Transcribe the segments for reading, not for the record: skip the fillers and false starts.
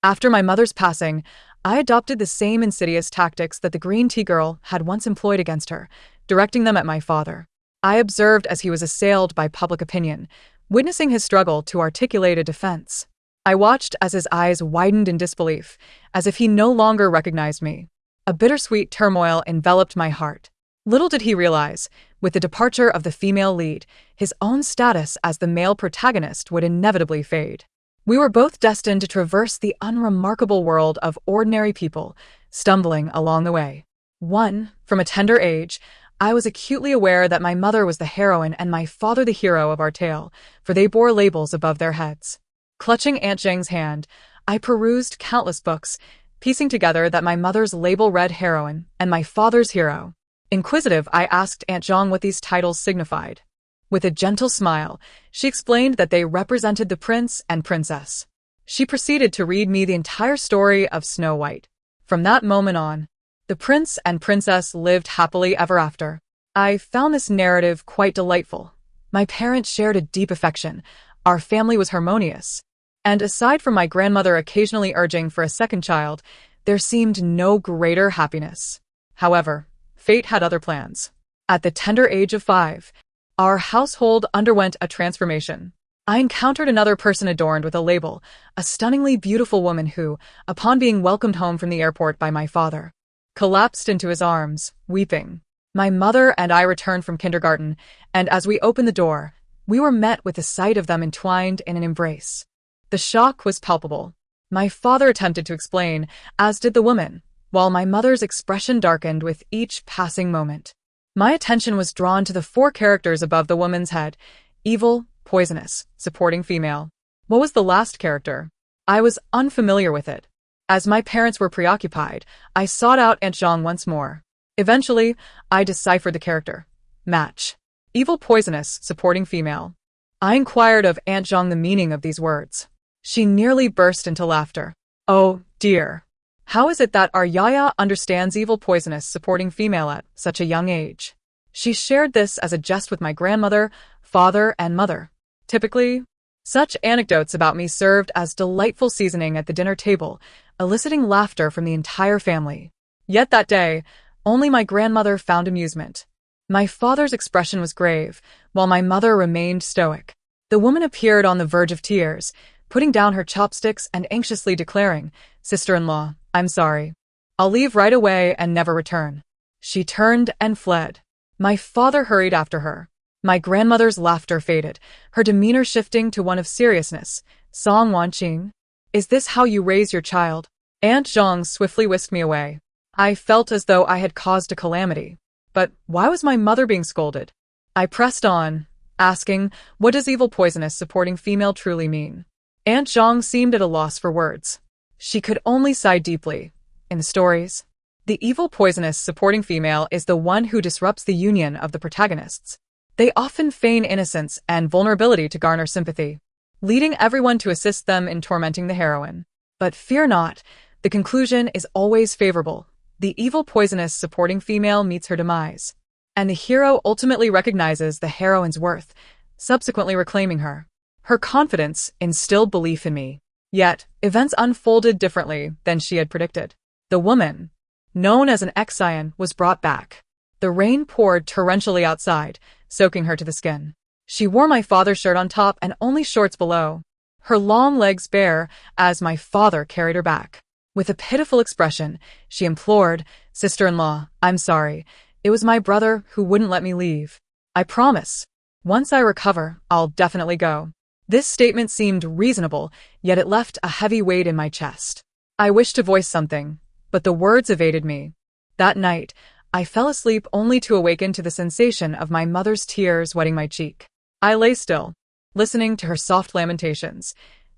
After my mother's passing, I adopted the same insidious tactics that the green tea girl had once employed against her, directing them at my father. I observed as he was assailed by public opinion, witnessing his struggle to articulate a defense. I watched as his eyes widened in disbelief, as if he no longer recognized me. A bittersweet turmoil enveloped my heart. Little did he realize, with the departure of the female lead, his own status as the male protagonist would inevitably fade. We were both destined to traverse the unremarkable world of ordinary people, stumbling along the way. From a tender age, I was acutely aware that my mother was the heroine and my father the hero of our tale, for they bore labels above their heads. Clutching Aunt Zhang's hand, I perused countless books, piecing together that my mother's label read heroine and my father's hero. Inquisitive, I asked Aunt Zhang what these titles signified. With a gentle smile, she explained that they represented the prince and princess. She proceeded to read me the entire story of Snow White. From that moment on, the prince and princess lived happily ever after. I found this narrative quite delightful. My parents shared a deep affection. Our family was harmonious. And aside from my grandmother occasionally urging for a second child, there seemed no greater happiness. However, fate had other plans. At the tender age of 5, our household underwent a transformation. I encountered another person adorned with a label, a stunningly beautiful woman who, upon being welcomed home from the airport by my father, collapsed into his arms, weeping. My mother and I returned from kindergarten, and as we opened the door, we were met with the sight of them entwined in an embrace. The shock was palpable. My father attempted to explain, as did the woman, while my mother's expression darkened with each passing moment. My attention was drawn to the 4 characters above the woman's head: evil, poisonous, supporting female. What was the last character? I was unfamiliar with it. As my parents were preoccupied, I sought out Aunt Zhang once more. Eventually, I deciphered the character. Match. Evil, poisonous, supporting female. I inquired of Aunt Zhang the meaning of these words. She nearly burst into laughter. Oh, dear. How is it that our Yaya understands evil, poisonous, supporting female at such a young age? She shared this as a jest with my grandmother, father, and mother. Typically, such anecdotes about me served as delightful seasoning at the dinner table, eliciting laughter from the entire family. Yet that day, only my grandmother found amusement. My father's expression was grave, while my mother remained stoic. The woman appeared on the verge of tears, putting down her chopsticks and anxiously declaring, "Sister-in-law, I'm sorry. I'll leave right away and never return." She turned and fled. My father hurried after her. My grandmother's laughter faded, her demeanor shifting to one of seriousness. "Song Wanqing, is this how you raise your child?" Aunt Zhang swiftly whisked me away. I felt as though I had caused a calamity. But why was my mother being scolded? I pressed on, asking, what does evil, poisonous, supporting female truly mean? Aunt Zhang seemed at a loss for words. She could only sigh deeply. In the stories, the evil, poisonous, supporting female is the one who disrupts the union of the protagonists. They often feign innocence and vulnerability to garner sympathy, leading everyone to assist them in tormenting the heroine. But fear not, the conclusion is always favorable. The evil, poisonous, supporting female meets her demise, and the hero ultimately recognizes the heroine's worth, subsequently reclaiming her. Her confidence instilled belief in me. Yet, events unfolded differently than she had predicted. The woman, known as an ex-scion, was brought back. The rain poured torrentially outside, soaking her to the skin. She wore my father's shirt on top and only shorts below, her long legs bare as my father carried her back. With a pitiful expression, she implored, "Sister-in-law, I'm sorry. It was my brother who wouldn't let me leave. I promise. Once I recover, I'll definitely go." This statement seemed reasonable, yet it left a heavy weight in my chest. I wished to voice something, but the words evaded me. That night, I fell asleep only to awaken to the sensation of my mother's tears wetting my cheek. I lay still, listening to her soft lamentations.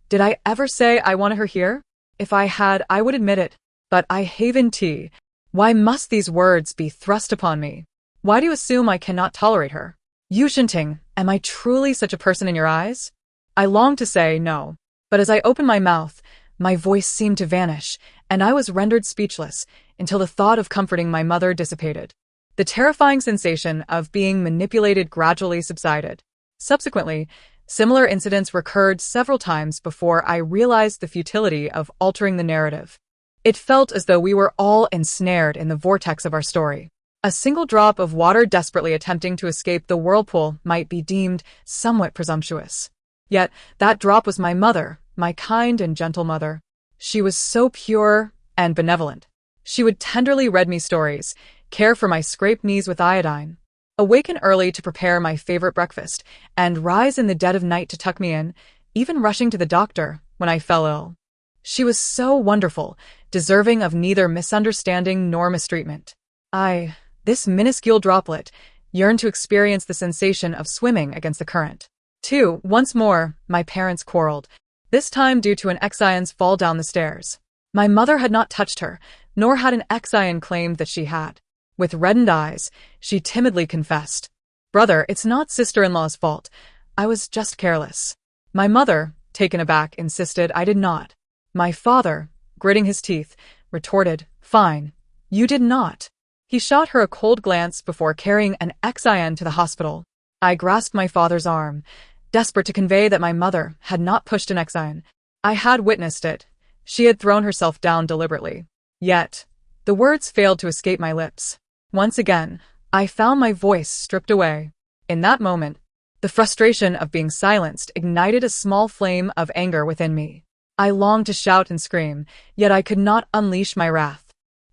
Did I ever say I wanted her here? If I had, I would admit it. But I haven tea. Why must these words be thrust upon me? Why do you assume I cannot tolerate her? Yu Shinting, am I truly such a person in your eyes? I longed to say no, but as I opened my mouth, my voice seemed to vanish, and I was rendered speechless until the thought of comforting my mother dissipated. The terrifying sensation of being manipulated gradually subsided. Subsequently, Similar incidents recurred several times before I realized the futility of altering the narrative. It felt as though we were all ensnared in the vortex of our story. A single drop of water desperately attempting to escape the whirlpool might be deemed somewhat presumptuous. Yet, that drop was my mother, my kind and gentle mother. She was so pure and benevolent. She would tenderly read me stories, care for my scraped knees with iodine, awaken early to prepare my favorite breakfast, and rise in the dead of night to tuck me in, even rushing to the doctor when I fell ill. She was so wonderful, deserving of neither misunderstanding nor mistreatment. This minuscule droplet, yearned to experience the sensation of swimming against the current. 2. Once more, my parents quarreled, this time due to an Exion's fall down the stairs. My mother had not touched her, nor had an Exion claimed that she had. With reddened eyes, she timidly confessed, "Brother, it's not sister-in-law's fault. I was just careless." My mother, taken aback, insisted I did not. My father, gritting his teeth, retorted, "Fine. You did not." He shot her a cold glance before carrying an Exion to the hospital. I grasped my father's arm, desperate to convey that my mother had not pushed an Exion. I had witnessed it. She had thrown herself down deliberately. Yet, the words failed to escape my lips. Once again, I found my voice stripped away. In that moment, the frustration of being silenced ignited a small flame of anger within me. I longed to shout and scream, yet I could not unleash my wrath.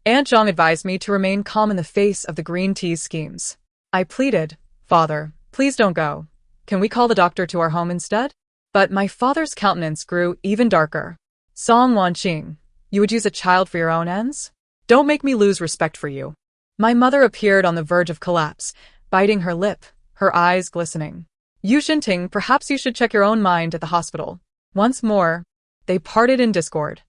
Aunt Zhang advised me to remain calm in the face of the green tea's schemes. I pleaded, "Father, please don't go. Can we call the doctor to our home instead?" But my father's countenance grew even darker. "Song Wanqing, you would use a child for your own ends? Don't make me lose respect for you." My mother appeared on the verge of collapse, biting her lip, her eyes glistening. "Yu Xinting, perhaps you should check your own mind at the hospital." Once more, they parted in discord.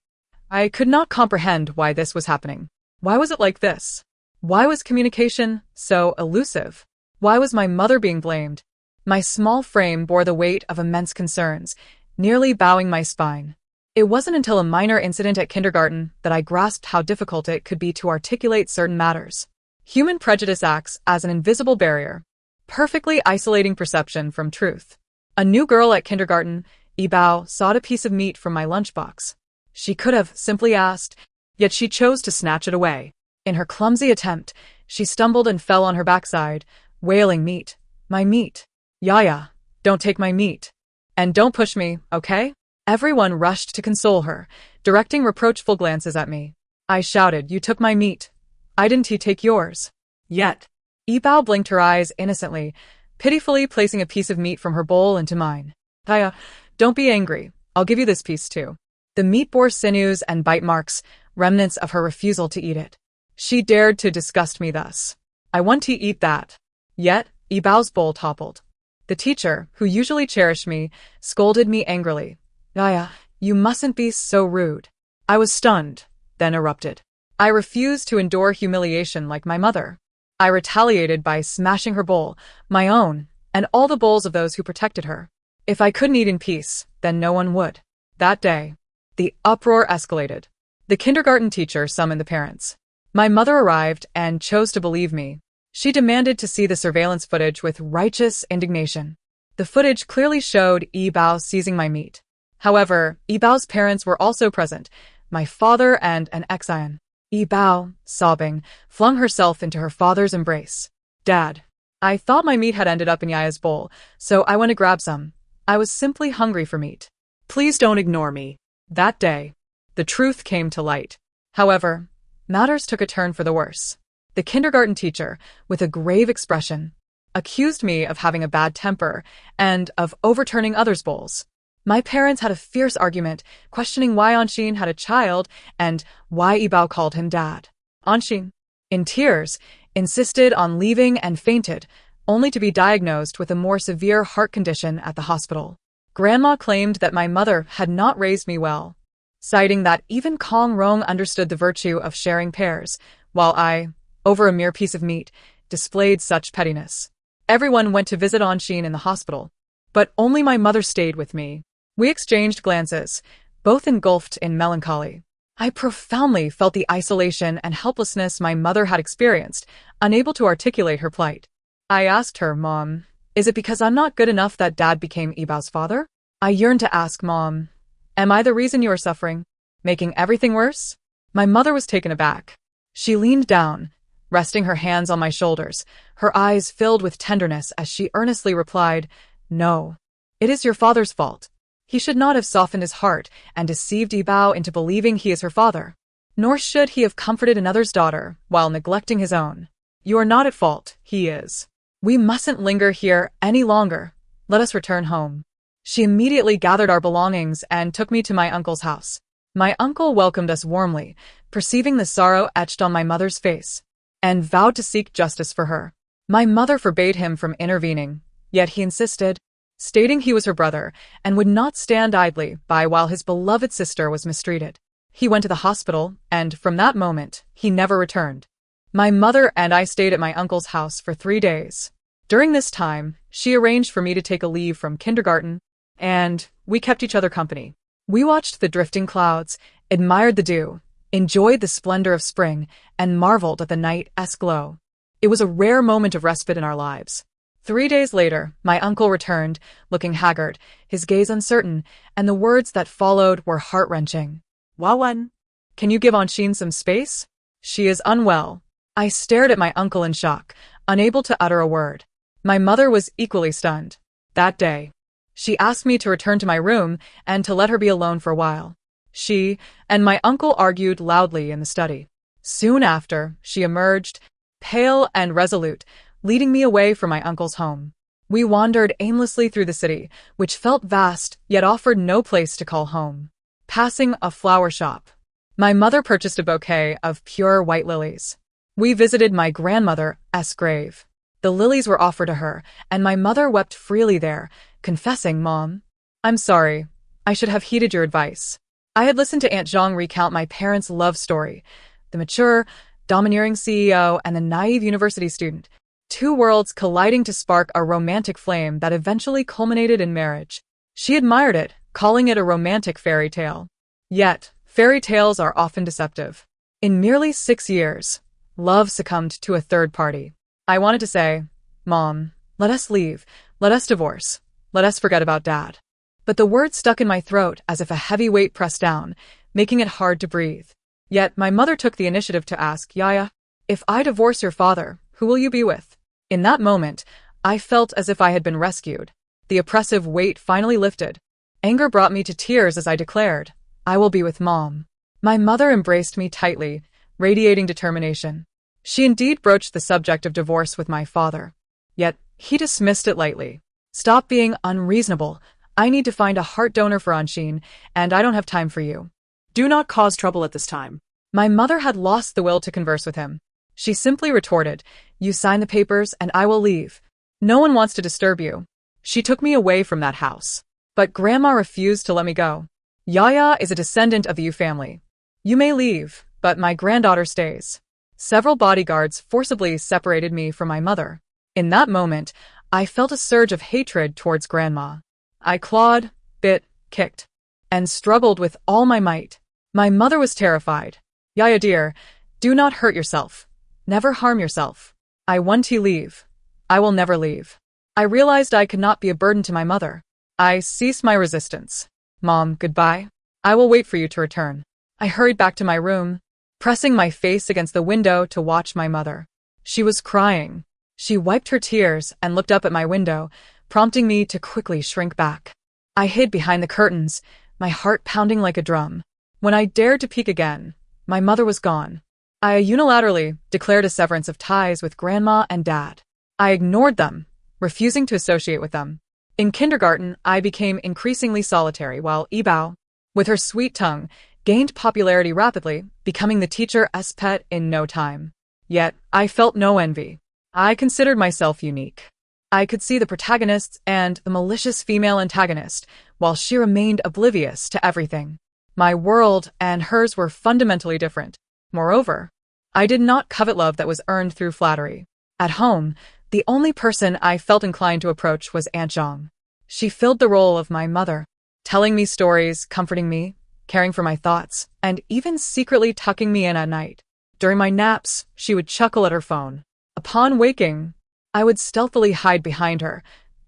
I could not comprehend why this was happening. Why was it like this? Why was communication so elusive? Why was my mother being blamed? My small frame bore the weight of immense concerns, nearly bowing my spine. It wasn't until a minor incident at kindergarten that I grasped how difficult it could be to articulate certain matters. Human prejudice acts as an invisible barrier, perfectly isolating perception from truth. A new girl at kindergarten, Yibao, sought a piece of meat from my lunchbox. She could have simply asked, yet she chose to snatch it away. In her clumsy attempt, she stumbled and fell on her backside, wailing, "Meat. My meat. Yaya, don't take my meat. And don't push me, okay?" Everyone rushed to console her, directing reproachful glances at me. I shouted, "You took my meat. I didn't take yours." Yet, Yibao blinked her eyes innocently, pitifully placing a piece of meat from her bowl into mine. "Yaya, don't be angry. I'll give you this piece too." The meat bore sinews and bite marks, remnants of her refusal to eat it. She dared to disgust me thus. I want to eat that. Yet, Yibao's bowl toppled. The teacher, who usually cherished me, scolded me angrily. "Yaya, you mustn't be so rude." I was stunned, then erupted. I refused to endure humiliation like my mother. I retaliated by smashing her bowl, my own, and all the bowls of those who protected her. If I couldn't eat in peace, then no one would. That day, the uproar escalated. The kindergarten teacher summoned the parents. My mother arrived and chose to believe me. She demanded to see the surveillance footage with righteous indignation. The footage clearly showed Yibao seizing my meat. However, Yibao's parents were also present, my father and an Exion. Yibao, sobbing, flung herself into her father's embrace. "Dad, I thought my meat had ended up in Yaya's bowl, so I went to grab some. I was simply hungry for meat. Please don't ignore me." That day, the truth came to light. However, matters took a turn for the worse. The kindergarten teacher, with a grave expression, accused me of having a bad temper and of overturning others' bowls. My parents had a fierce argument, questioning why Anshin had a child and why Yibao called him dad. Anshin, in tears, insisted on leaving and fainted, only to be diagnosed with a more severe heart condition at the hospital. Grandma claimed that my mother had not raised me well, citing that even Kong Rong understood the virtue of sharing pears, while I, over a mere piece of meat, displayed such pettiness. Everyone went to visit Anshin in the hospital, but only my mother stayed with me. We exchanged glances, both engulfed in melancholy. I profoundly felt the isolation and helplessness my mother had experienced, unable to articulate her plight. I asked her, "Mom, Is it because I'm not good enough that Dad became Ibao's father? I yearned to ask Mom, am I the reason you are suffering, making everything worse? My mother was taken aback. She leaned down, resting her hands on my shoulders, her eyes filled with tenderness as she earnestly replied, "No, it is your father's fault. He should not have softened his heart and deceived Ibao into believing he is her father. Nor should he have comforted another's daughter while neglecting his own. You are not at fault, he is. We mustn't linger here any longer. Let us return home." She immediately gathered our belongings and took me to my uncle's house. My uncle welcomed us warmly, perceiving the sorrow etched on my mother's face, and vowed to seek justice for her. My mother forbade him from intervening, yet he insisted, stating he was her brother and would not stand idly by while his beloved sister was mistreated. He went to the hospital, and from that moment, he never returned. My mother and I stayed at my uncle's house for 3 days. During this time, she arranged for me to take a leave from kindergarten, and we kept each other company. We watched the drifting clouds, admired the dew, enjoyed the splendor of spring, and marveled at the night's glow. It was a rare moment of respite in our lives. 3 days later, my uncle returned, looking haggard, his gaze uncertain, and the words that followed were heart-wrenching. "Wawan, can you give Anshin some space? She is unwell." I stared at my uncle in shock, unable to utter a word. My mother was equally stunned. That day, she asked me to return to my room and to let her be alone for a while. She and my uncle argued loudly in the study. Soon after, she emerged, pale and resolute, leading me away from my uncle's home. We wandered aimlessly through the city, which felt vast yet offered no place to call home. Passing a flower shop, my mother purchased a bouquet of pure white lilies. We visited my grandmother's grave. The lilies were offered to her, and my mother wept freely there, confessing, "Mom, I'm sorry. I should have heeded your advice." I had listened to Aunt Zhang recount my parents' love story, the mature, domineering CEO and the naive university student, 2 worlds colliding to spark a romantic flame that eventually culminated in marriage. She admired it, calling it a romantic fairy tale. Yet, fairy tales are often deceptive. In merely 6 years, love succumbed to a third party. I wanted to say, "Mom, let us leave, let us divorce, let us forget about Dad." But the words stuck in my throat as if a heavy weight pressed down, making it hard to breathe. Yet my mother took the initiative to ask, "Yaya, if I divorce your father, who will you be with?" In that moment, I felt as if I had been rescued. The oppressive weight finally lifted. Anger brought me to tears as I declared, "I will be with Mom." My mother embraced me tightly, radiating determination. She indeed broached the subject of divorce with my father. Yet, he dismissed it lightly. "Stop being unreasonable. I need to find a heart donor for Anshin, and I don't have time for you. Do not cause trouble at this time." My mother had lost the will to converse with him. She simply retorted, "You sign the papers and I will leave. No one wants to disturb you." She took me away from that house. But Grandma refused to let me go. "Yaya is a descendant of the Yu family. You may leave, but my granddaughter stays." Several bodyguards forcibly separated me from my mother. In that moment, I felt a surge of hatred towards Grandma. I clawed, bit, kicked, and struggled with all my might. My mother was terrified. "Yaya dear, do not hurt yourself. Never harm yourself. I want to leave. I will never leave." I realized I could not be a burden to my mother. I ceased my resistance. "Mom, goodbye. I will wait for you to return." I hurried back to my room, pressing my face against the window to watch my mother. She was crying. She wiped her tears and looked up at my window, prompting me to quickly shrink back. I hid behind the curtains, my heart pounding like a drum. When I dared to peek again, my mother was gone. I unilaterally declared a severance of ties with Grandma and Dad. I ignored them, refusing to associate with them. In kindergarten, I became increasingly solitary while Ibao, with her sweet tongue, gained popularity rapidly, becoming the teacher's pet in no time. Yet, I felt no envy. I considered myself unique. I could see the protagonist and the malicious female antagonist, while she remained oblivious to everything. My world and hers were fundamentally different. Moreover, I did not covet love that was earned through flattery. At home, the only person I felt inclined to approach was Aunt Zhang. She filled the role of my mother, telling me stories, comforting me, caring for my thoughts, and even secretly tucking me in at night. During my naps, she would chuckle at her phone. Upon waking, I would stealthily hide behind her,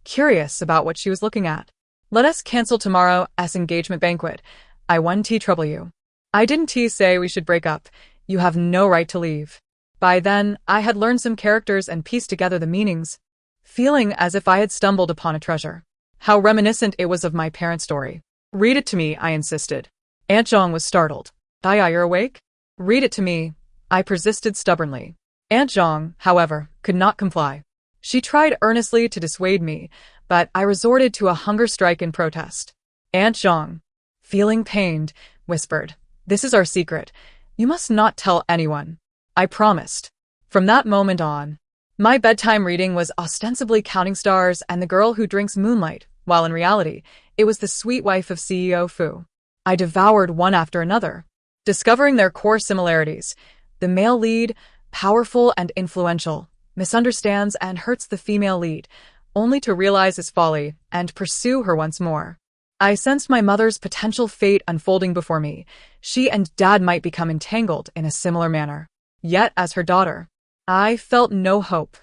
curious about what she was looking at. Let us cancel tomorrow's engagement banquet. I wouldn't trouble you. I didn't say we should break up. You have no right to leave. By then, I had learned some characters and pieced together the meanings, feeling as if I had stumbled upon a treasure. How reminiscent it was of my parents' story. Read it to me, I insisted. Aunt Zhang was startled. You're awake? Read it to me, I persisted stubbornly. Aunt Zhang, however, could not comply. She tried earnestly to dissuade me, but I resorted to a hunger strike in protest. Aunt Zhang, feeling pained, whispered, "This is our secret. You must not tell anyone." I promised. From that moment on, my bedtime reading was ostensibly Counting Stars and The Girl Who Drinks Moonlight, while in reality, it was The Sweet Wife of CEO Fu. I devoured one after another, discovering their core similarities. The male lead, powerful and influential, misunderstands and hurts the female lead, only to realize his folly and pursue her once more. I sensed my mother's potential fate unfolding before me. She and Dad might become entangled in a similar manner. Yet, as her daughter, I felt no hope,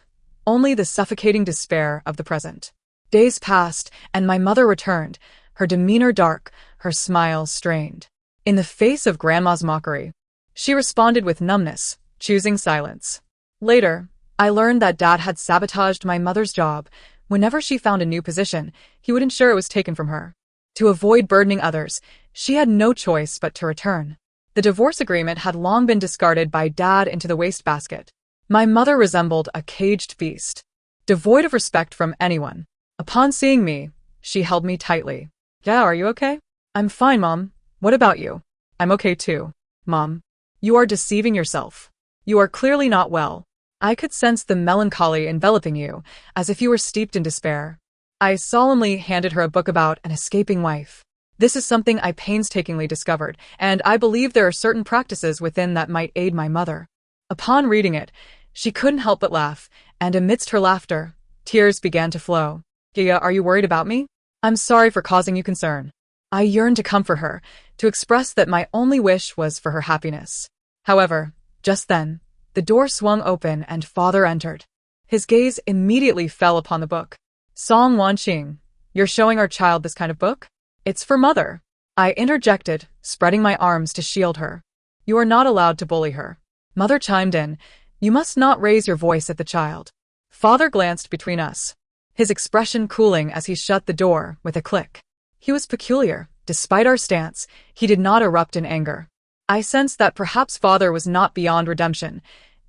only the suffocating despair of the present. Days passed, and my mother returned, her demeanor dark, her smile strained. In the face of Grandma's mockery, she responded with numbness, choosing silence. Later, I learned that Dad had sabotaged my mother's job. Whenever she found a new position, he would ensure it was taken from her. To avoid burdening others, she had no choice but to return. The divorce agreement had long been discarded by Dad into the wastebasket. My mother resembled a caged beast, devoid of respect from anyone. Upon seeing me, she held me tightly. "Yeah, are you okay?" "I'm fine, Mom. What about you?" "I'm okay too, Mom." "You are deceiving yourself. You are clearly not well." I could sense the melancholy enveloping you, as if you were steeped in despair. I solemnly handed her a book about an escaping wife. "This is something I painstakingly discovered, and I believe there are certain practices within that might aid my mother." Upon reading it, she couldn't help but laugh, and amidst her laughter, tears began to flow. "Gia, are you worried about me? I'm sorry for causing you concern." I yearned to comfort her, to express that my only wish was for her happiness. However, just then, the door swung open and Father entered. His gaze immediately fell upon the book. "Song Wanqing, you're showing our child this kind of book? It's for Mother." I interjected, spreading my arms to shield her. "You are not allowed to bully her." Mother chimed in, "You must not raise your voice at the child." Father glanced between us, his expression cooling as he shut the door with a click. He was peculiar. Despite our stance, he did not erupt in anger. I sensed that perhaps Father was not beyond redemption.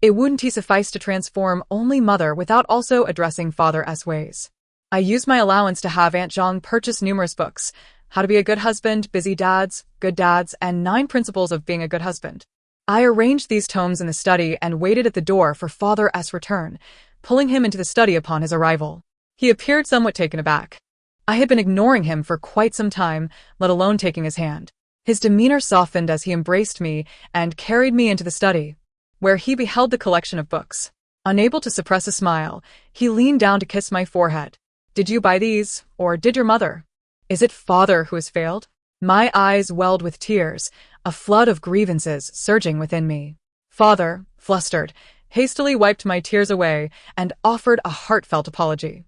It wouldn't suffice to transform only Mother without also addressing Father's ways. I used my allowance to have Aunt Zhang purchase numerous books: How to Be a Good Husband, Busy Dads, Good Dads, and 9 Principles of Being a Good Husband. I arranged these tomes in the study and waited at the door for Father's return, pulling him into the study upon his arrival. He appeared somewhat taken aback. I had been ignoring him for quite some time, let alone taking his hand. His demeanor softened as he embraced me and carried me into the study, where he beheld the collection of books. Unable to suppress a smile, he leaned down to kiss my forehead. "Did you buy these, or did your mother? Is it Father who has failed?" My eyes welled with tears, a flood of grievances surging within me. Father, flustered, hastily wiped my tears away and offered a heartfelt apology.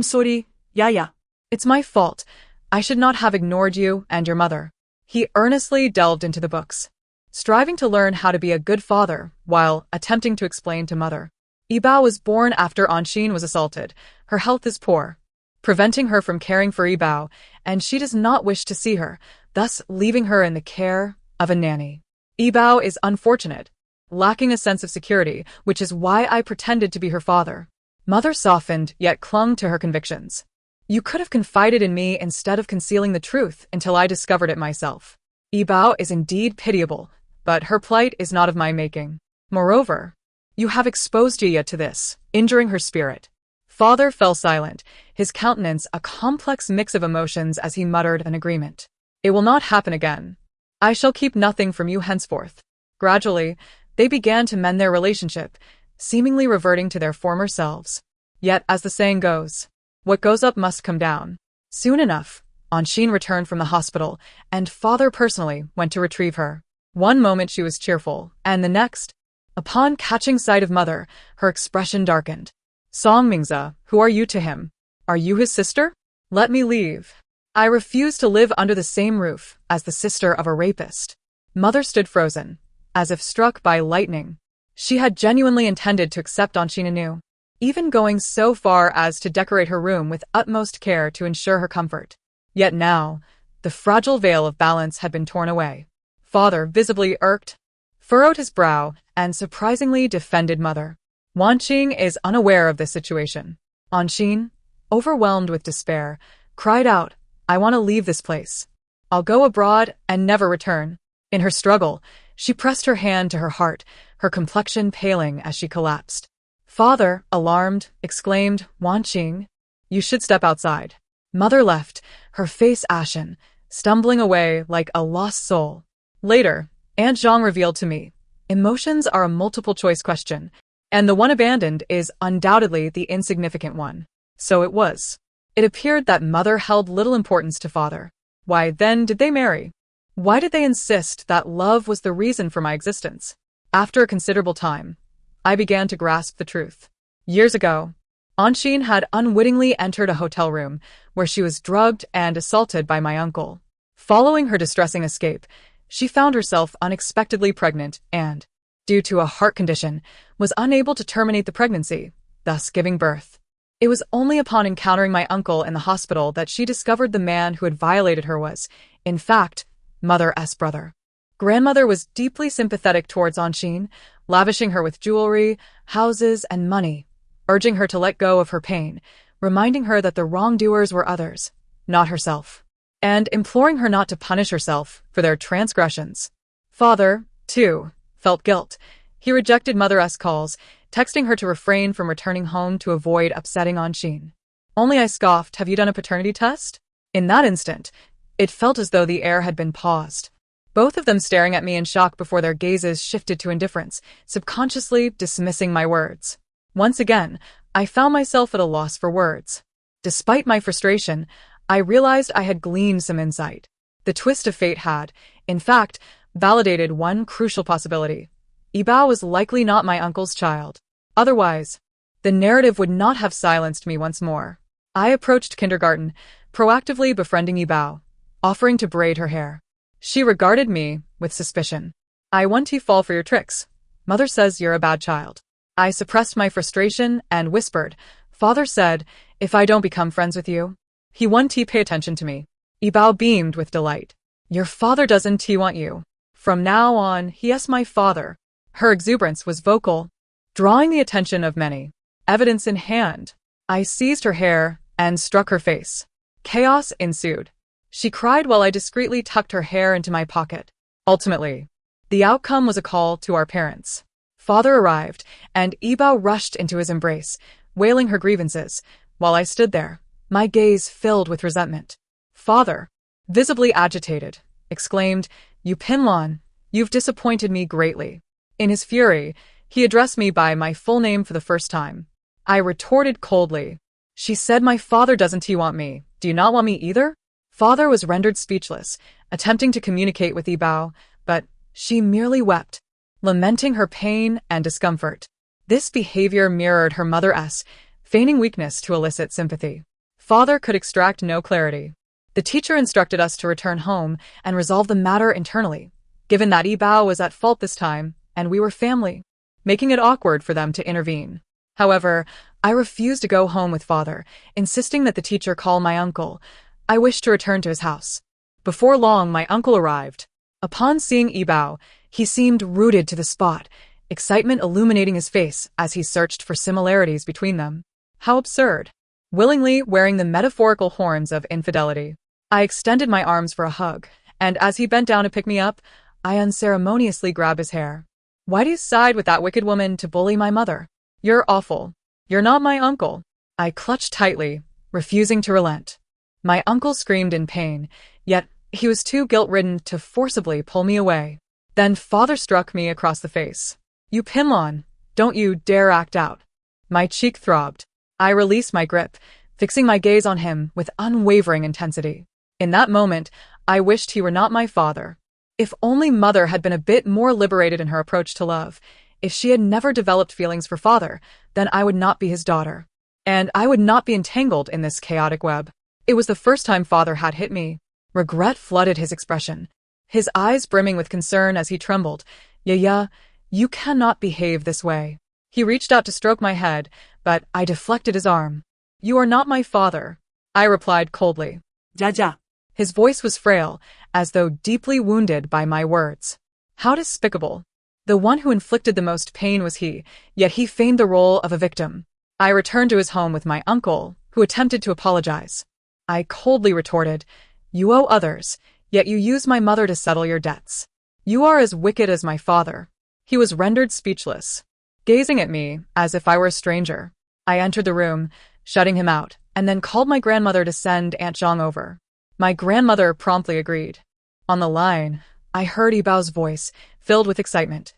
Sorry, Yaya. It's my fault. I should not have ignored you and your mother." He earnestly delved into the books, striving to learn how to be a good father while attempting to explain to Mother. Yibao was born after Anshin was assaulted. Her health is poor, preventing her from caring for Yibao, and she does not wish to see her, thus leaving her in the care of a nanny. Yibao is unfortunate, lacking a sense of security, which is why I pretended to be her father. Mother softened, yet clung to her convictions. "You could have confided in me instead of concealing the truth until I discovered it myself." Yibao is indeed pitiable, but her plight is not of my making. Moreover, you have exposed Jia to this, injuring her spirit. Father fell silent, his countenance a complex mix of emotions as he muttered an agreement. "It will not happen again. I shall keep nothing from you henceforth." Gradually, they began to mend their relationship, seemingly reverting to their former selves. Yet, as the saying goes, what goes up must come down. Soon enough, Anshin returned from the hospital, and Father personally went to retrieve her. One moment she was cheerful, and the next, upon catching sight of Mother, her expression darkened. "Song Mingze, who are you to him?" Are you his sister? Let me leave. I refuse to live under the same roof as the sister of a rapist. Mother stood frozen, as if struck by lightning. She had genuinely intended to accept Anshin anew, even going so far as to decorate her room with utmost care to ensure her comfort. Yet now, the fragile veil of balance had been torn away. Father, visibly irked, furrowed his brow and surprisingly defended Mother. Wanqing is unaware of this situation. Anshin, overwhelmed with despair, cried out, I want to leave this place. I'll go abroad and never return. In her struggle, she pressed her hand to her heart, her complexion paling as she collapsed. Father, alarmed, exclaimed, Wanqing, you should step outside. Mother left, her face ashen, stumbling away like a lost soul. Later, Aunt Zhang revealed to me, emotions are a multiple-choice question, and the one abandoned is undoubtedly the insignificant one. So it was. It appeared that Mother held little importance to Father. Why then did they marry? Why did they insist that love was the reason for my existence? After a considerable time, I began to grasp the truth. Years ago, Anshin had unwittingly entered a hotel room where she was drugged and assaulted by my uncle. Following her distressing escape, she found herself unexpectedly pregnant and, due to a heart condition, was unable to terminate the pregnancy, thus giving birth. It was only upon encountering my uncle in the hospital that she discovered the man who had violated her was, in fact, Mother's brother. Grandmother was deeply sympathetic towards Anshin, lavishing her with jewelry, houses, and money, urging her to let go of her pain, reminding her that the wrongdoers were others, not herself, and imploring her not to punish herself for their transgressions. Father, too, felt guilt. He rejected Mother's calls, texting her to refrain from returning home to avoid upsetting Anshin. Only I scoffed, have you done a paternity test? In that instant, it felt as though the air had been paused. Both of them staring at me in shock before their gazes shifted to indifference, subconsciously dismissing my words. Once again, I found myself at a loss for words. Despite my frustration, I realized I had gleaned some insight. The twist of fate had, in fact, validated one crucial possibility. Yibao was likely not my uncle's child. Otherwise, the narrative would not have silenced me once more. I approached kindergarten, proactively befriending Yibao, offering to braid her hair. She regarded me with suspicion. I want to fall for your tricks. Mother says you're a bad child. I suppressed my frustration and whispered, Father said, if I don't become friends with you, he won't pay attention to me. Yibao beamed with delight. Your father doesn't want you. From now on, he is my father. Her exuberance was vocal, drawing the attention of many. Evidence in hand, I seized her hair and struck her face. Chaos ensued. She cried while I discreetly tucked her hair into my pocket. Ultimately, the outcome was a call to our parents. Father arrived, and Yibao rushed into his embrace, wailing her grievances, while I stood there, my gaze filled with resentment. Father, visibly agitated, exclaimed, You Pinlan, you've disappointed me greatly. In his fury, he addressed me by my full name for the first time. I retorted coldly. She said my father doesn't want me. Do you not want me either? Father was rendered speechless, attempting to communicate with Yibao, but she merely wept, lamenting her pain and discomfort. This behavior mirrored her mother's, feigning weakness to elicit sympathy. Father could extract no clarity. The teacher instructed us to return home and resolve the matter internally, given that Yibao was at fault this time, and we were family, making it awkward for them to intervene. However, I refused to go home with Father, insisting that the teacher call my uncle. I wished to return to his house. Before long, my uncle arrived. Upon seeing Yibao, he seemed rooted to the spot, excitement illuminating his face as he searched for similarities between them. How absurd. Willingly wearing the metaphorical horns of infidelity, I extended my arms for a hug, and as he bent down to pick me up, I unceremoniously grabbed his hair. Why do you side with that wicked woman to bully my mother? You're awful. You're not my uncle. I clutched tightly, refusing to relent. My uncle screamed in pain, yet he was too guilt-ridden to forcibly pull me away. Then Father struck me across the face. You Pinlan, don't you dare act out. My cheek throbbed. I released my grip, fixing my gaze on him with unwavering intensity. In that moment, I wished he were not my father. If only Mother had been a bit more liberated in her approach to love, if she had never developed feelings for Father, then I would not be his daughter. and I would not be entangled in this chaotic web. It was the first time father had hit me. Regret flooded his expression, his eyes brimming with concern as he trembled. "Yaya, you cannot behave this way." He reached out to stroke my head, but I deflected his arm. "You are not my father," I replied coldly. "Jaja." His voice was frail, as though deeply wounded by my words. How despicable. The one who inflicted the most pain was he, yet he feigned the role of a victim. I returned to his home with my uncle, who attempted to apologize. I coldly retorted, "You owe others, yet you use my mother to settle your debts. You are as wicked as my father." He was rendered speechless, gazing at me as if I were a stranger. I entered the room, shutting him out, and then called my grandmother to send Aunt Zhang over. My grandmother promptly agreed. On the line, I heard Yibao's voice, filled with excitement.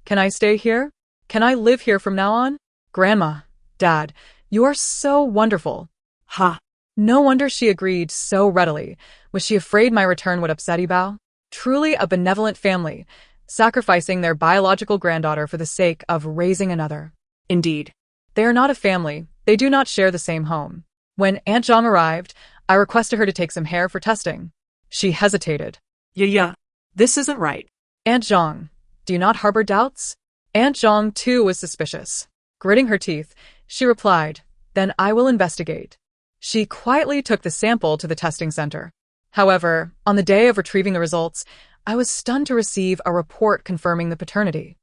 "Can I stay here? Can I live here from now on? Grandma, Dad, you are so wonderful." Ha! No wonder she agreed so readily. Was she afraid my return would upset Yibao? Truly a benevolent family, sacrificing their biological granddaughter for the sake of raising another. Indeed. They are not a family. They do not share the same home. When Aunt Zhang arrived, I requested her to take some hair for testing. She hesitated. "Yeah, this isn't right." "Aunt Zhang, do you not harbor doubts?" Aunt Zhang, too, was suspicious. Gritting her teeth, she replied, "Then I will investigate." She quietly took the sample to the testing center. However, on the day of retrieving the results, I was stunned to receive a report confirming the paternity.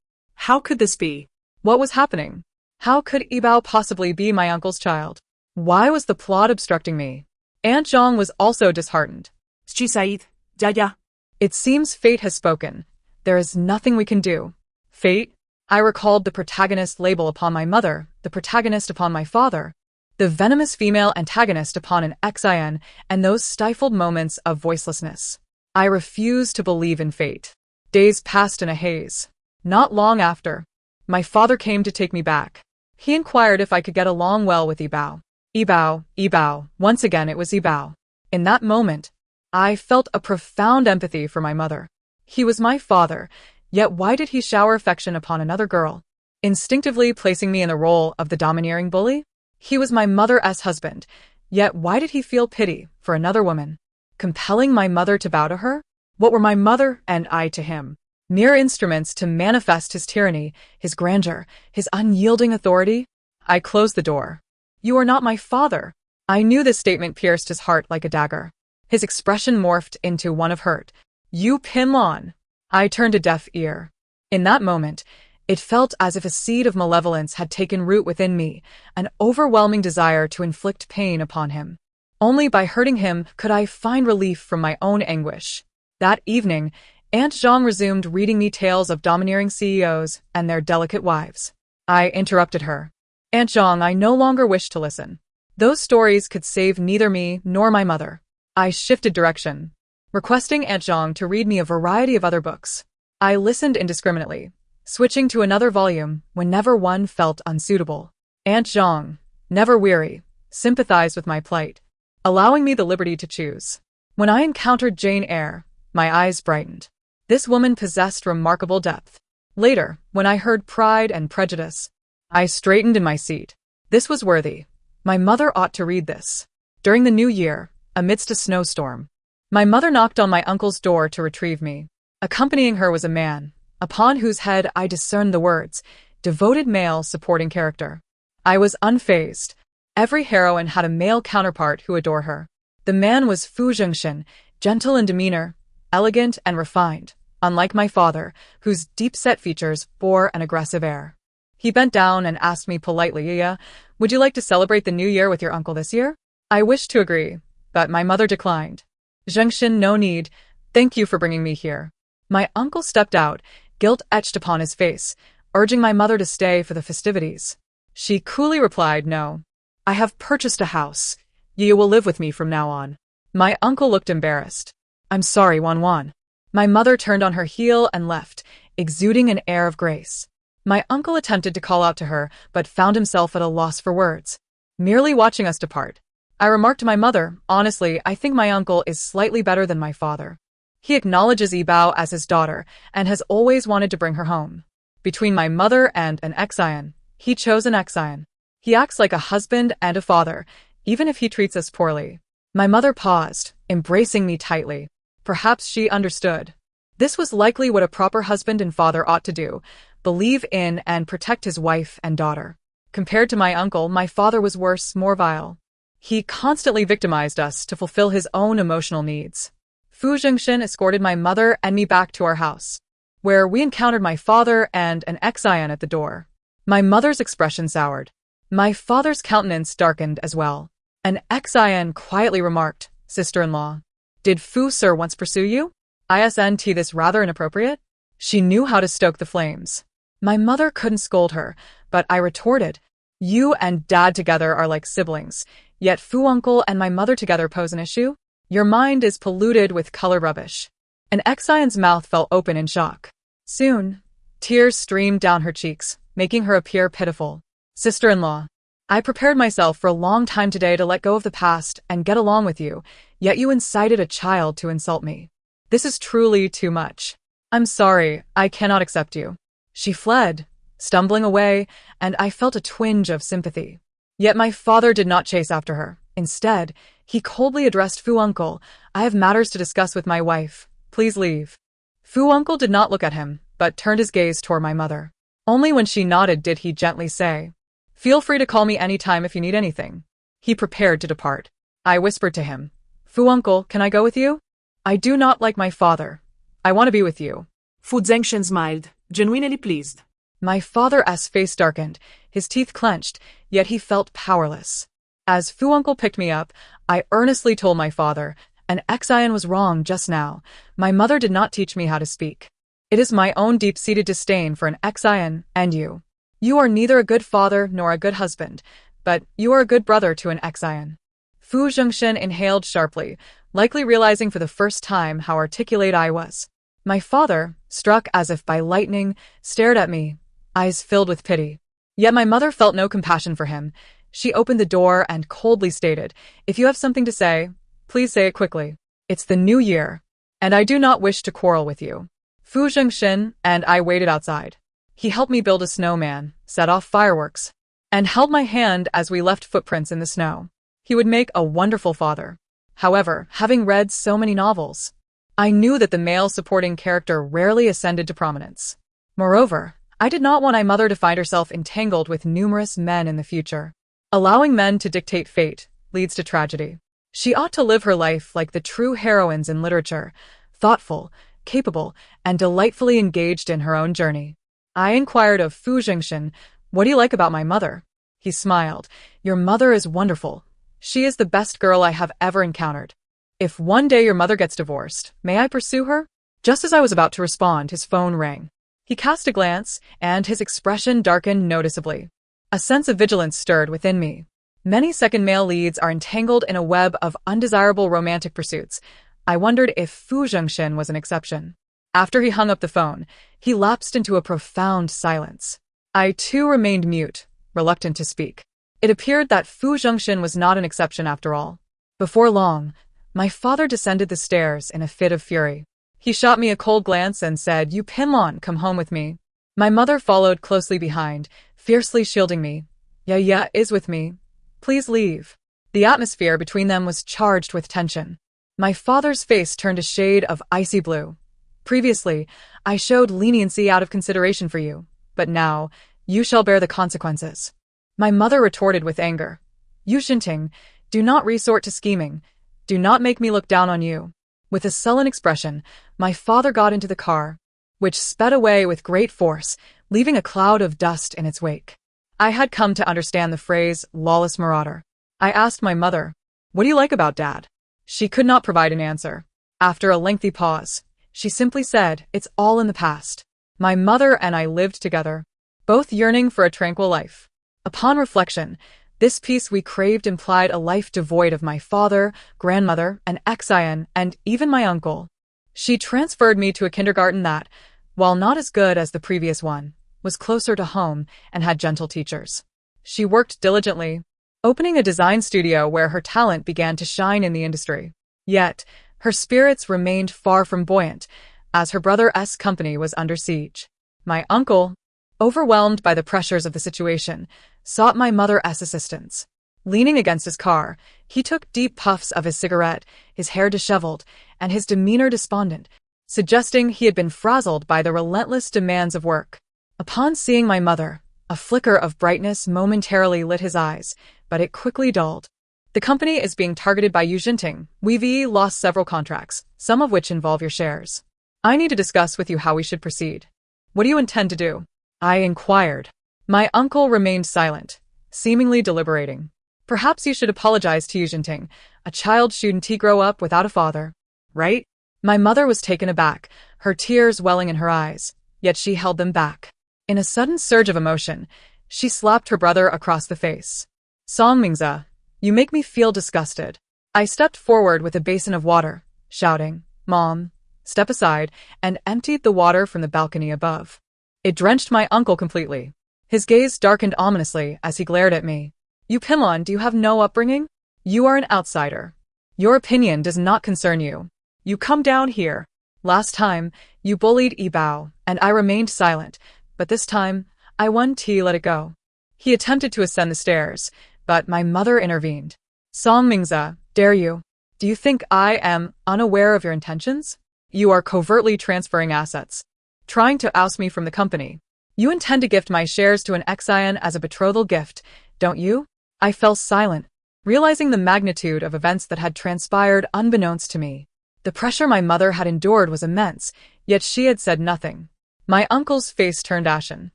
How could this be? What was happening? How could Yibao possibly be my uncle's child? Why was the plot obstructing me? Aunt Zhang was also disheartened. "Said, Jaja." "It seems fate has spoken. There is nothing we can do." Fate? I recalled the protagonist label upon my mother, the protagonist upon my father, the venomous female antagonist upon an Xin, and those stifled moments of voicelessness. I refused to believe in fate. Days passed in a haze. Not long after, my father came to take me back. He inquired if I could get along well with Yibao. Yibao, once again it was Yibao. In that moment, I felt a profound empathy for my mother. He was my father, yet why did he shower affection upon another girl, instinctively placing me in the role of the domineering bully? He was my mother's husband, yet why did he feel pity for another woman, compelling my mother to bow to her? What were my mother and I to him? Mere instruments to manifest his tyranny, his grandeur, his unyielding authority? I closed the door. "You are not my father." I knew this statement pierced his heart like a dagger. His expression morphed into one of hurt. "You Pinlon." I turned a deaf ear. In that moment, it felt as if a seed of malevolence had taken root within me, an overwhelming desire to inflict pain upon him. Only by hurting him could I find relief from my own anguish. That evening, Aunt Zhang resumed reading me tales of domineering CEOs and their delicate wives. I interrupted her. "Aunt Zhang, I no longer wish to listen. Those stories could save neither me nor my mother." I shifted direction, requesting Aunt Zhang to read me a variety of other books. I listened indiscriminately, switching to another volume whenever one felt unsuitable. Aunt Zhang, never weary, sympathized with my plight, allowing me the liberty to choose. When I encountered Jane Eyre, my eyes brightened. This woman possessed remarkable depth. Later, when I heard Pride and Prejudice, I straightened in my seat. This was worthy. My mother ought to read this. During the new year, amidst a snowstorm, my mother knocked on my uncle's door to retrieve me. Accompanying her was a man, upon whose head I discerned the words, "Devoted male supporting character." I was unfazed. Every heroine had a male counterpart who adored her. The man was Fu Zhengxin, gentle in demeanor, elegant and refined, unlike my father, whose deep-set features bore an aggressive air. He bent down and asked me politely, "Yaya, would you like to celebrate the new year with your uncle this year?" I wished to agree, but my mother declined. "Zhengxin, no need. Thank you for bringing me here." My uncle stepped out, guilt etched upon his face, urging my mother to stay for the festivities. She coolly replied, "No. I have purchased a house. You will live with me from now on." My uncle looked embarrassed. "I'm sorry, Wan." My mother turned on her heel and left, exuding an air of grace. My uncle attempted to call out to her, but found himself at a loss for words, merely watching us depart. I remarked to my mother, "Honestly, I think my uncle is slightly better than my father. He acknowledges Yibao as his daughter and has always wanted to bring her home." Between my mother and an Xian, he chose an Xian. He acts like a husband and a father, even if he treats us poorly. My mother paused, embracing me tightly. Perhaps she understood. This was likely what a proper husband and father ought to do, believe in and protect his wife and daughter. Compared to my uncle, my father was worse, more vile. He constantly victimized us to fulfill his own emotional needs. Fu Zhengshen escorted my mother and me back to our house, where we encountered my father and an ex-Ion at the door. My mother's expression soured. My father's countenance darkened as well. An ex-Ion quietly remarked, "Sister-in-law, did Fu Sir once pursue you? Isn't this rather inappropriate?" She knew how to stoke the flames. My mother couldn't scold her, but I retorted, "You and Dad together are like siblings, yet Fu Uncle and my mother together pose an issue? Your mind is polluted with colored rubbish." An ex-Ion's mouth fell open in shock. Soon, tears streamed down her cheeks, making her appear pitiful. "Sister-in-law, I prepared myself for a long time today to let go of the past and get along with you, yet you incited a child to insult me. This is truly too much. I'm sorry, I cannot accept you." She fled, stumbling away, and I felt a twinge of sympathy. Yet my father did not chase after her. Instead, he coldly addressed Fu Uncle, "I have matters to discuss with my wife. Please leave." Fu Uncle did not look at him, but turned his gaze toward my mother. Only when she nodded did he gently say, "Feel free to call me any time if you need anything." He prepared to depart. I whispered to him, "Fu Uncle, can I go with you? I do not like my father. I want to be with you." Fu Zhengshen smiled, genuinely pleased. My father's face darkened, his teeth clenched, yet he felt powerless. As Fu Uncle picked me up, I earnestly told my father, "An ex-Ion was wrong just now. My mother did not teach me how to speak. It is my own deep-seated disdain for an ex-Ion and you. You are neither a good father nor a good husband, but you are a good brother to an ex-Ion." Fu Zhengshen inhaled sharply, likely realizing for the first time how articulate I was. My father, struck as if by lightning, stared at me, eyes filled with pity. Yet my mother felt no compassion for him. She opened the door and coldly stated, "If you have something to say, please say it quickly. It's the new year, and I do not wish to quarrel with you." Fu Zhengshen and I waited outside. He helped me build a snowman, set off fireworks, and held my hand as we left footprints in the snow. He would make a wonderful father. However, having read so many novels, I knew that the male supporting character rarely ascended to prominence. Moreover, I did not want my mother to find herself entangled with numerous men in the future. Allowing men to dictate fate leads to tragedy. She ought to live her life like the true heroines in literature, thoughtful, capable, and delightfully engaged in her own journey. I inquired of Fu Zhengshen, "What do you like about my mother?" He smiled, "Your mother is wonderful. She is the best girl I have ever encountered. If one day your mother gets divorced, may I pursue her?" Just as I was about to respond, his phone rang. He cast a glance, and his expression darkened noticeably. A sense of vigilance stirred within me. Many second male leads are entangled in a web of undesirable romantic pursuits. I wondered if Fu Zhengshen was an exception. After he hung up the phone, he lapsed into a profound silence. I too remained mute, reluctant to speak. It appeared that Fu Zhengshen was not an exception after all. Before long, my father descended the stairs in a fit of fury. He shot me a cold glance and said, "You Pinlon, come home with me." My mother followed closely behind, fiercely shielding me. "Yeah, is with me. Please leave." The atmosphere between them was charged with tension. My father's face turned a shade of icy blue. "Previously, I showed leniency out of consideration for you, but now, you shall bear the consequences." My mother retorted with anger. "You Xinting, do not resort to scheming. Do not make me look down on you." With a sullen expression, my father got into the car, which sped away with great force, leaving a cloud of dust in its wake. I had come to understand the phrase, lawless marauder. I asked my mother, "What do you like about Dad?" She could not provide an answer. After a lengthy pause, she simply said, "It's all in the past." My mother and I lived together, both yearning for a tranquil life. Upon reflection, this peace we craved implied a life devoid of my father, grandmother, an ex-Ion, and even my uncle. She transferred me to a kindergarten that, while not as good as the previous one, was closer to home and had gentle teachers. She worked diligently, opening a design studio where her talent began to shine in the industry. Yet, her spirits remained far from buoyant, as her brother's company was under siege. My uncle, overwhelmed by the pressures of the situation, sought my mother's assistance. Leaning against his car, he took deep puffs of his cigarette, his hair disheveled, and his demeanor despondent, suggesting he had been frazzled by the relentless demands of work. Upon seeing my mother, a flicker of brightness momentarily lit his eyes, but it quickly dulled. The company is being targeted by Yu Jinting. We've lost several contracts, some of which involve your shares. I need to discuss with you how we should proceed. What do you intend to do? I inquired. My uncle remained silent, seemingly deliberating. Perhaps you should apologize to Yu Jinting. A child shouldn't grow up without a father, right? My mother was taken aback, her tears welling in her eyes, yet she held them back. In a sudden surge of emotion, she slapped her brother across the face. Song Mingze, you make me feel disgusted. I stepped forward with a basin of water, shouting, Mom, step aside, and emptied the water from the balcony above. It drenched my uncle completely. His gaze darkened ominously as he glared at me. You Pimon, do you have no upbringing? You are an outsider. Your opinion does not concern you. You come down here. Last time, you bullied Bao, and I remained silent, but this time, I won to let it go. He attempted to ascend the stairs, but my mother intervened. Song Mingze, dare you? Do you think I am unaware of your intentions? You are covertly transferring assets, trying to oust me from the company. You intend to gift my shares to an Xian as a betrothal gift, don't you? I fell silent, realizing the magnitude of events that had transpired unbeknownst to me. The pressure my mother had endured was immense, yet she had said nothing. My uncle's face turned ashen,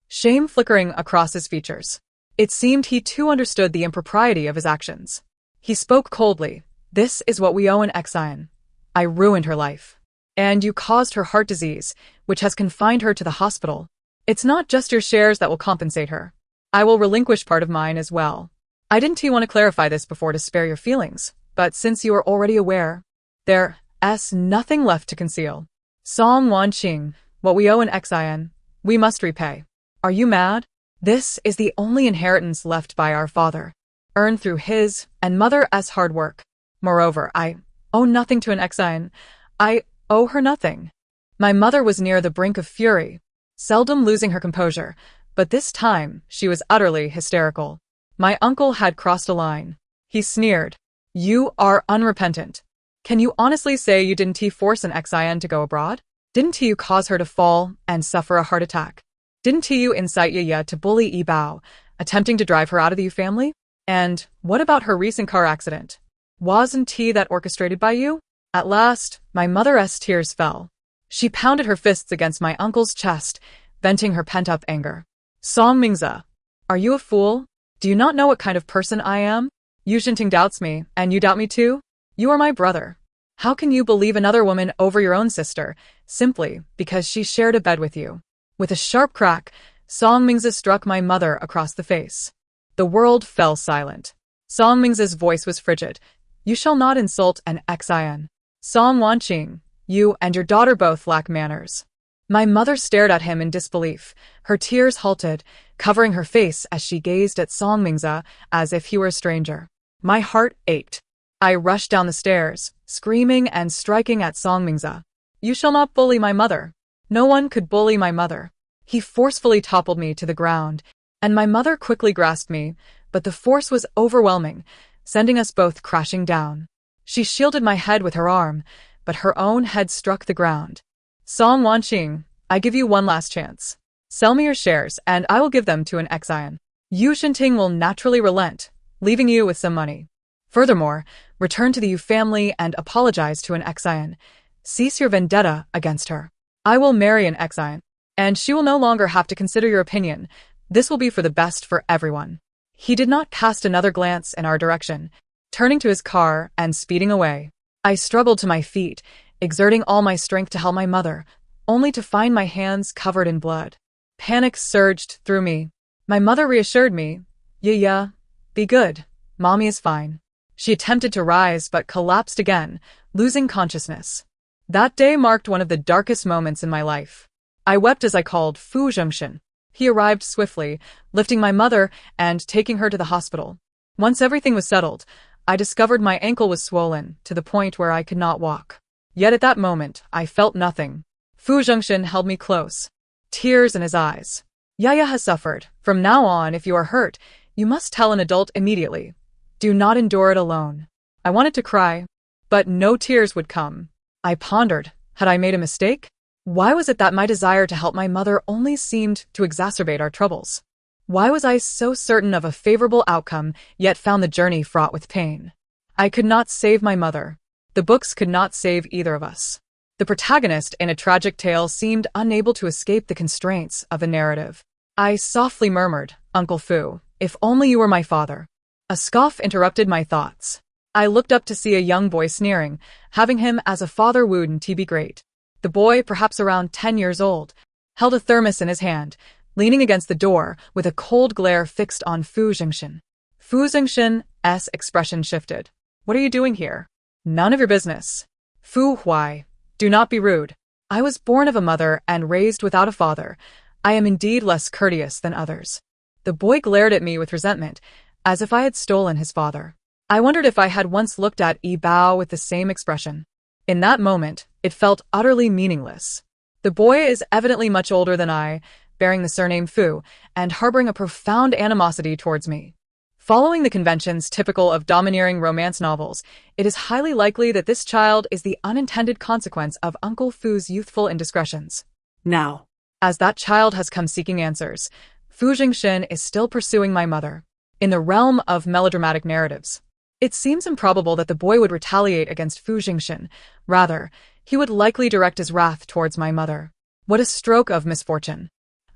shame flickering across his features. It seemed he too understood the impropriety of his actions. He spoke coldly. This is what we owe an Xian. I ruined her life. And you caused her heart disease, which has confined her to the hospital. It's not just your shares that will compensate her. I will relinquish part of mine as well. I didn't want to clarify this before to spare your feelings, but since you are already aware, there's nothing left to conceal. Song Wanqing, what we owe an Xian, we must repay. Are you mad? This is the only inheritance left by our father, earned through his and mother's hard work. Moreover, I owe nothing to an Xian. I owe her nothing. My mother was near the brink of fury, seldom losing her composure, but this time she was utterly hysterical. My uncle had crossed a line. He sneered. You are unrepentant. Can you honestly say you didn't force an Xian to go abroad? Didn't you cause her to fall and suffer a heart attack? Didn't you incite Yaya to bully Bao, attempting to drive her out of the Yu family? And what about her recent car accident? Wasn't that orchestrated by you? At last, my mother's tears fell. She pounded her fists against my uncle's chest, venting her pent-up anger. Song Mingze, are you a fool? Do you not know what kind of person I am? Yu Jinting doubts me, and you doubt me too? You are my brother. How can you believe another woman over your own sister, simply because she shared a bed with you? With a sharp crack, Song Mingze struck my mother across the face. The world fell silent. Song Mingze's voice was frigid. You shall not insult an Xian. Song Wanqing, you and your daughter both lack manners. My mother stared at him in disbelief. Her tears halted, covering her face as she gazed at Song Mingze as if he were a stranger. My heart ached. I rushed down the stairs, screaming and striking at Song Mingze. You shall not bully my mother. No one could bully my mother. He forcefully toppled me to the ground, and my mother quickly grasped me, but the force was overwhelming, sending us both crashing down. She shielded my head with her arm, but her own head struck the ground. Song Wanqing, I give you one last chance. Sell me your shares, and I will give them to an Xian. Yu Jinting will naturally relent, leaving you with some money. Furthermore, return to the Yu family and apologize to an Xian. Cease your vendetta against her. I will marry an Xian, and she will no longer have to consider your opinion. This will be for the best for everyone. He did not cast another glance in our direction, turning to his car and speeding away. I struggled to my feet, exerting all my strength to help my mother, only to find my hands covered in blood. Panic surged through me. My mother reassured me. Yeah, be good. Mommy is fine. She attempted to rise but collapsed again, losing consciousness. That day marked one of the darkest moments in my life. I wept as I called Fu Zhongshan. He arrived swiftly, lifting my mother and taking her to the hospital. Once everything was settled, I discovered my ankle was swollen to the point where I could not walk. Yet at that moment, I felt nothing. Fu Zhongshan held me close, tears in his eyes. Yaya has suffered. From now on, if you are hurt, you must tell an adult immediately. Do not endure it alone. I wanted to cry, but no tears would come. I pondered, had I made a mistake? Why was it that my desire to help my mother only seemed to exacerbate our troubles? Why was I so certain of a favorable outcome, yet found the journey fraught with pain? I could not save my mother. The books could not save either of us. The protagonist in a tragic tale seemed unable to escape the constraints of the narrative. I softly murmured, Uncle Fu, if only you were my father. A scoff interrupted my thoughts. I looked up to see a young boy sneering, having him as a father wouldn't he be great. The boy, perhaps around 10 years old, held a thermos in his hand, leaning against the door with a cold glare fixed on Fu Jingshan. Fu Jingshan's expression shifted. What are you doing here? None of your business. Fu Huai, do not be rude. I was born of a mother and raised without a father. I am indeed less courteous than others. The boy glared at me with resentment, as if I had stolen his father. I wondered if I had once looked at Yi Bao with the same expression. In that moment, it felt utterly meaningless. The boy is evidently much older than I, bearing the surname Fu, and harboring a profound animosity towards me. Following the conventions typical of domineering romance novels, it is highly likely that this child is the unintended consequence of Uncle Fu's youthful indiscretions. Now, As that child has come seeking answers, Fu Jingshan is still pursuing my mother. In the realm of melodramatic narratives, it seems improbable that the boy would retaliate against Fu Jingshan. Rather, he would likely direct his wrath towards my mother. What a stroke of misfortune.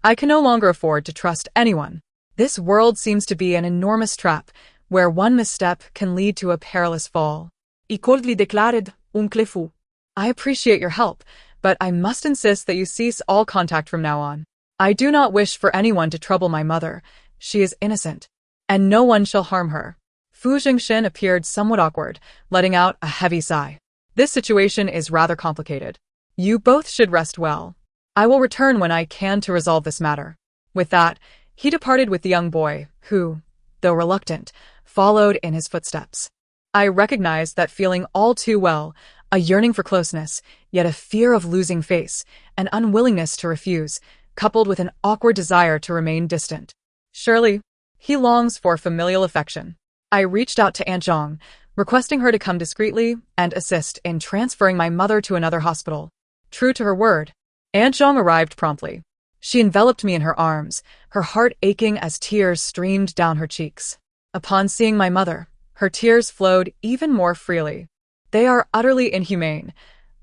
I can no longer afford to trust anyone. This world seems to be an enormous trap, where one misstep can lead to a perilous fall. I coldly declared, Uncle Fu. I appreciate your help, but I must insist that you cease all contact from now on. I do not wish for anyone to trouble my mother. She is innocent, and no one shall harm her. Fu Jingshan appeared somewhat awkward, letting out a heavy sigh. This situation is rather complicated. You both should rest well. I will return when I can to resolve this matter. With that, he departed with the young boy, who, though reluctant, followed in his footsteps. I recognized that feeling all too well, a yearning for closeness, yet a fear of losing face, an unwillingness to refuse, coupled with an awkward desire to remain distant. Surely, he longs for familial affection. I reached out to Aunt Zhang, requesting her to come discreetly and assist in transferring my mother to another hospital. True to her word, Aunt Zhang arrived promptly. She enveloped me in her arms, her heart aching as tears streamed down her cheeks. Upon seeing my mother, her tears flowed even more freely. They are utterly inhumane.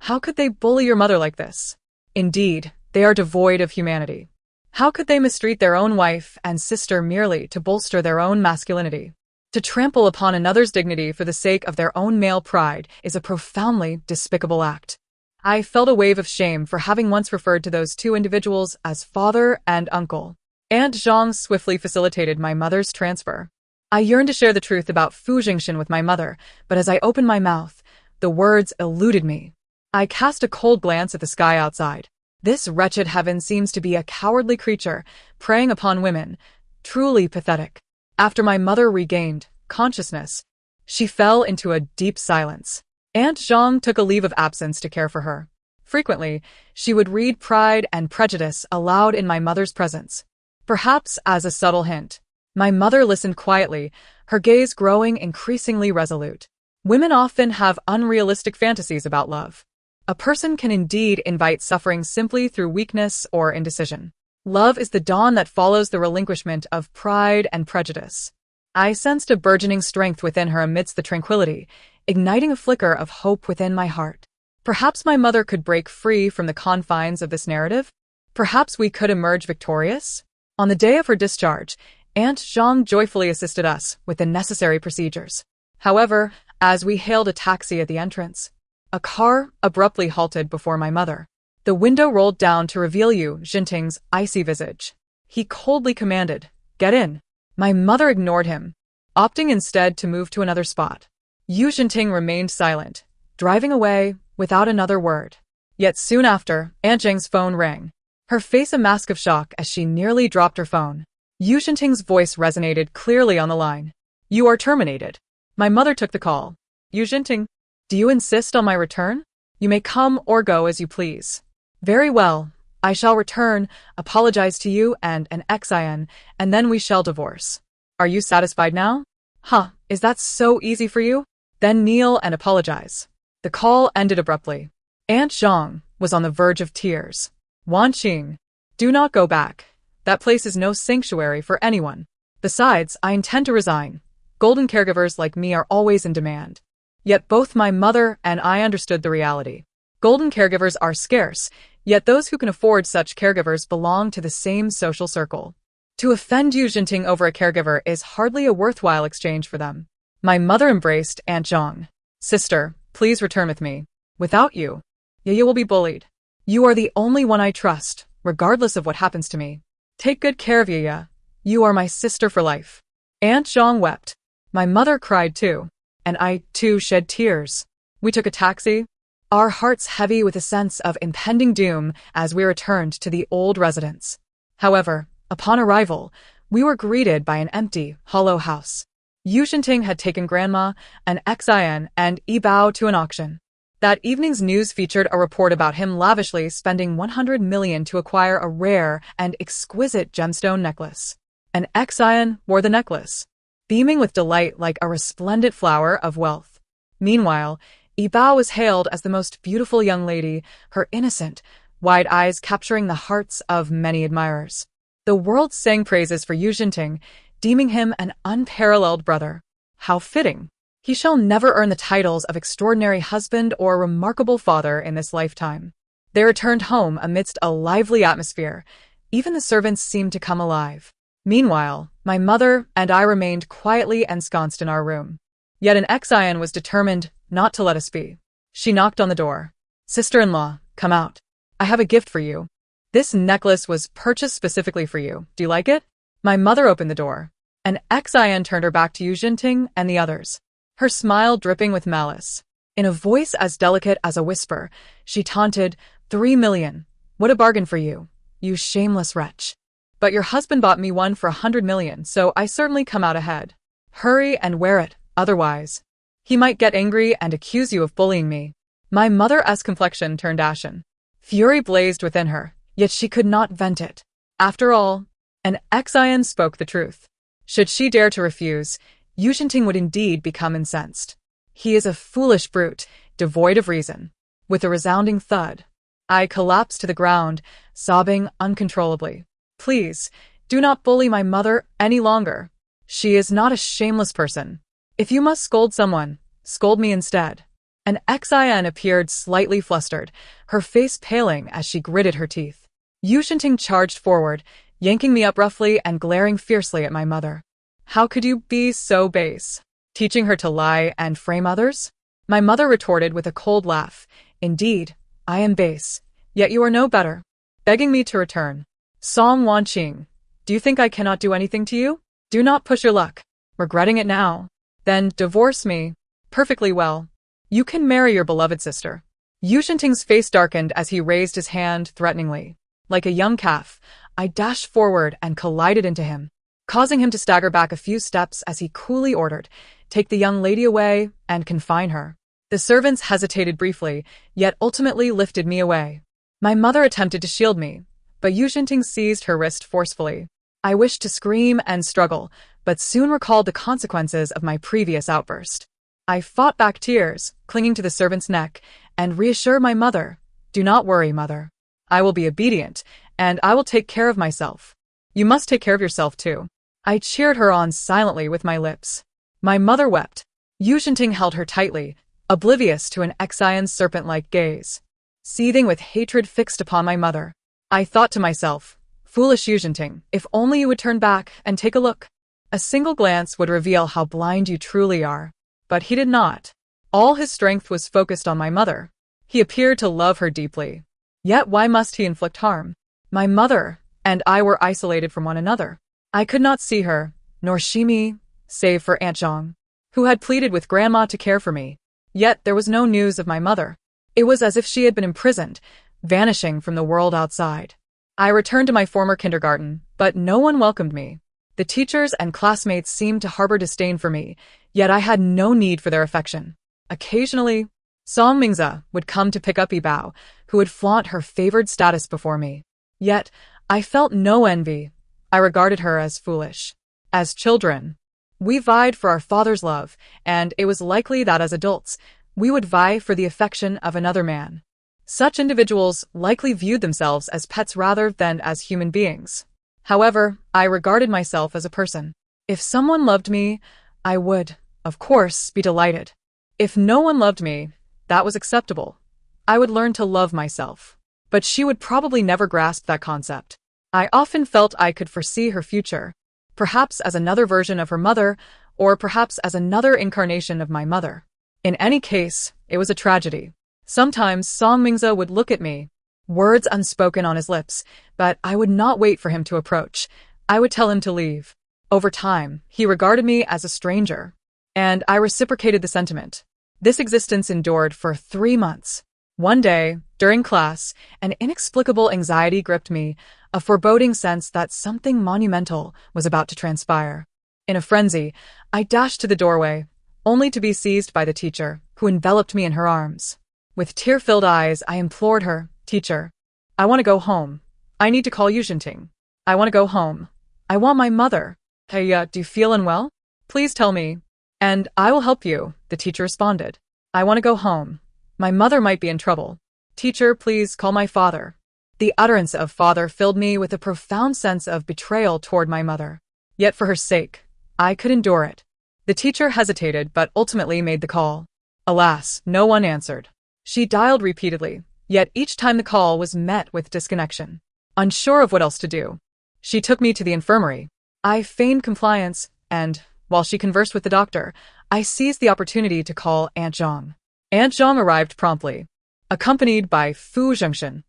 How could they bully your mother like this? Indeed, they are devoid of humanity. How could they mistreat their own wife and sister merely to bolster their own masculinity? To trample upon another's dignity for the sake of their own male pride is a profoundly despicable act. I felt a wave of shame for having once referred to those two individuals as father and uncle. Aunt Zhang swiftly facilitated my mother's transfer. I yearned to share the truth about Fu Jingshan with my mother, but as I opened my mouth, the words eluded me. I cast a cold glance at the sky outside. This wretched heaven seems to be a cowardly creature, preying upon women. Truly pathetic. After my mother regained consciousness, she fell into a deep silence. Aunt Zhang took a leave of absence to care for her. Frequently, she would read Pride and Prejudice aloud in my mother's presence. Perhaps as a subtle hint. My mother listened quietly, her gaze growing increasingly resolute. Women often have unrealistic fantasies about love. A person can indeed invite suffering simply through weakness or indecision. Love is the dawn that follows the relinquishment of Pride and Prejudice. I sensed a burgeoning strength within her amidst the tranquility, igniting a flicker of hope within my heart. Perhaps my mother could break free from the confines of this narrative? Perhaps we could emerge victorious? On the day of her discharge, Aunt Zhang joyfully assisted us with the necessary procedures. However, as we hailed a taxi at the entrance, a car abruptly halted before my mother. The window rolled down to reveal Yu Jinting's icy visage. He coldly commanded, "Get in." My mother ignored him, opting instead to move to another spot. Yu Jinting remained silent, driving away without another word. Yet soon after, Aunt Zhang's phone rang, her face a mask of shock as she nearly dropped her phone. Yu Jinting's voice resonated clearly on the line. "You are terminated." My mother took the call. "Yu Jinting, do you insist on my return? You may come or go as you please." "Very well, I shall return, apologize to you and an Xin, and then we shall divorce. Are you satisfied now? Huh, is that so easy for you? Then kneel and apologize. The call ended abruptly. Aunt Zhang was on the verge of tears. Wan Qing, do not go back. That place is no sanctuary for anyone. Besides, I intend to resign. Golden caregivers like me are always in demand. Yet both my mother and I understood the reality. Golden caregivers are scarce, yet those who can afford such caregivers belong to the same social circle. To offend Yu Jinting over a caregiver is hardly a worthwhile exchange for them. My mother embraced Aunt Zhang. Sister, please return with me. Without you, Yaya will be bullied. You are the only one I trust, regardless of what happens to me. Take good care of Yaya. You are my sister for life. Aunt Zhang wept. My mother cried too. And I, too, shed tears. We took a taxi, our hearts heavy with a sense of impending doom as we returned to the old residence. However, upon arrival, we were greeted by an empty, hollow house. Yu Jinting had taken Grandma, an Xin, and Yibao to an auction. That evening's news featured a report about him lavishly spending 100 million to acquire a rare and exquisite gemstone necklace. An Xin wore the necklace, beaming with delight like a resplendent flower of wealth. Meanwhile, Yibao was hailed as the most beautiful young lady, her innocent, wide eyes capturing the hearts of many admirers. The world sang praises for Yu Jinting, deeming him an unparalleled brother. How fitting! He shall never earn the titles of extraordinary husband or remarkable father in this lifetime. They returned home amidst a lively atmosphere. Even the servants seemed to come alive. Meanwhile, my mother and I remained quietly ensconced in our room. Yet an Xin was determined not to let us be. She knocked on the door. Sister-in-law, come out. I have a gift for you. This necklace was purchased specifically for you. Do you like it? My mother opened the door. An Xin turned her back to Yu Jinting and the others, her smile dripping with malice. In a voice as delicate as a whisper, she taunted, 3 million. What a bargain for you, you shameless wretch. But your husband bought me one for 100 million, so I certainly come out ahead. Hurry and wear it, otherwise he might get angry and accuse you of bullying me. My mother's complexion turned ashen. Fury blazed within her, yet she could not vent it. After all, an Xin spoke the truth. Should she dare to refuse, Yu Jinting would indeed become incensed. He is a foolish brute, devoid of reason. With a resounding thud, I collapsed to the ground, sobbing uncontrollably. Please, do not bully my mother any longer. She is not a shameless person. If you must scold someone, scold me instead. An Xin appeared slightly flustered, her face paling as she gritted her teeth. Yu Jinting charged forward, yanking me up roughly and glaring fiercely at my mother. How could you be so base? Teaching her to lie and frame others? My mother retorted with a cold laugh. Indeed, I am base, yet you are no better. Begging me to return. Song Wan Qing, do you think I cannot do anything to you? Do not push your luck. Regretting it now? Then divorce me. Perfectly well. You can marry your beloved sister. Yu Jinting's face darkened as he raised his hand threateningly. Like a young calf, I dashed forward and collided into him, causing him to stagger back a few steps as he coolly ordered, take the young lady away and confine her. The servants hesitated briefly, yet ultimately lifted me away. My mother attempted to shield me, but Yu Jinting seized her wrist forcefully. I wished to scream and struggle, but soon recalled the consequences of my previous outburst. I fought back tears, clinging to the servant's neck, and reassured my mother, do not worry, mother. I will be obedient, and I will take care of myself. You must take care of yourself too. I cheered her on silently with my lips. My mother wept. Yu Jinting held her tightly, oblivious to an Xion's serpent-like gaze. Seething with hatred fixed upon my mother, I thought to myself, foolish Yu Jinting, if only you would turn back and take a look. A single glance would reveal how blind you truly are. But he did not. All his strength was focused on my mother. He appeared to love her deeply. Yet why must he inflict harm? My mother and I were isolated from one another. I could not see her, nor she me, save for Aunt Zhang, who had pleaded with Grandma to care for me. Yet there was no news of my mother. It was as if she had been imprisoned, vanishing from the world outside. I returned to my former kindergarten, but no one welcomed me. The teachers and classmates seemed to harbor disdain for me, yet I had no need for their affection. Occasionally, Song Mingze would come to pick up Yibao, who would flaunt her favored status before me. Yet, I felt no envy. I regarded her as foolish. As children, we vied for our father's love, and it was likely that as adults, we would vie for the affection of another man. Such individuals likely viewed themselves as pets rather than as human beings. However, I regarded myself as a person. If someone loved me, I would, of course, be delighted. If no one loved me, that was acceptable. I would learn to love myself. But she would probably never grasp that concept. I often felt I could foresee her future, perhaps as another version of her mother, or perhaps as another incarnation of my mother. In any case, it was a tragedy. Sometimes Song Mingza would look at me, words unspoken on his lips, but I would not wait for him to approach. I would tell him to leave. Over time, he regarded me as a stranger, and I reciprocated the sentiment. This existence endured for 3 months. One day, during class, an inexplicable anxiety gripped me, a foreboding sense that something monumental was about to transpire. In a frenzy, I dashed to the doorway, only to be seized by the teacher, who enveloped me in her arms. With tear-filled eyes, I implored her, "Teacher, I want to go home. I need to call Yu Jinting. I want to go home. I want my mother. Hey, do you feel unwell? Please tell me, and I will help you," the teacher responded. "I want to go home. My mother might be in trouble. Teacher, please call my father." The utterance of father filled me with a profound sense of betrayal toward my mother. Yet for her sake, I could endure it. The teacher hesitated but ultimately made the call. Alas, no one answered. She dialed repeatedly, yet each time the call was met with disconnection. Unsure of what else to do, she took me to the infirmary. I feigned compliance, and, while she conversed with the doctor, I seized the opportunity to call Aunt Zhang. Aunt Zhang arrived promptly, accompanied by Fu Zhengshan.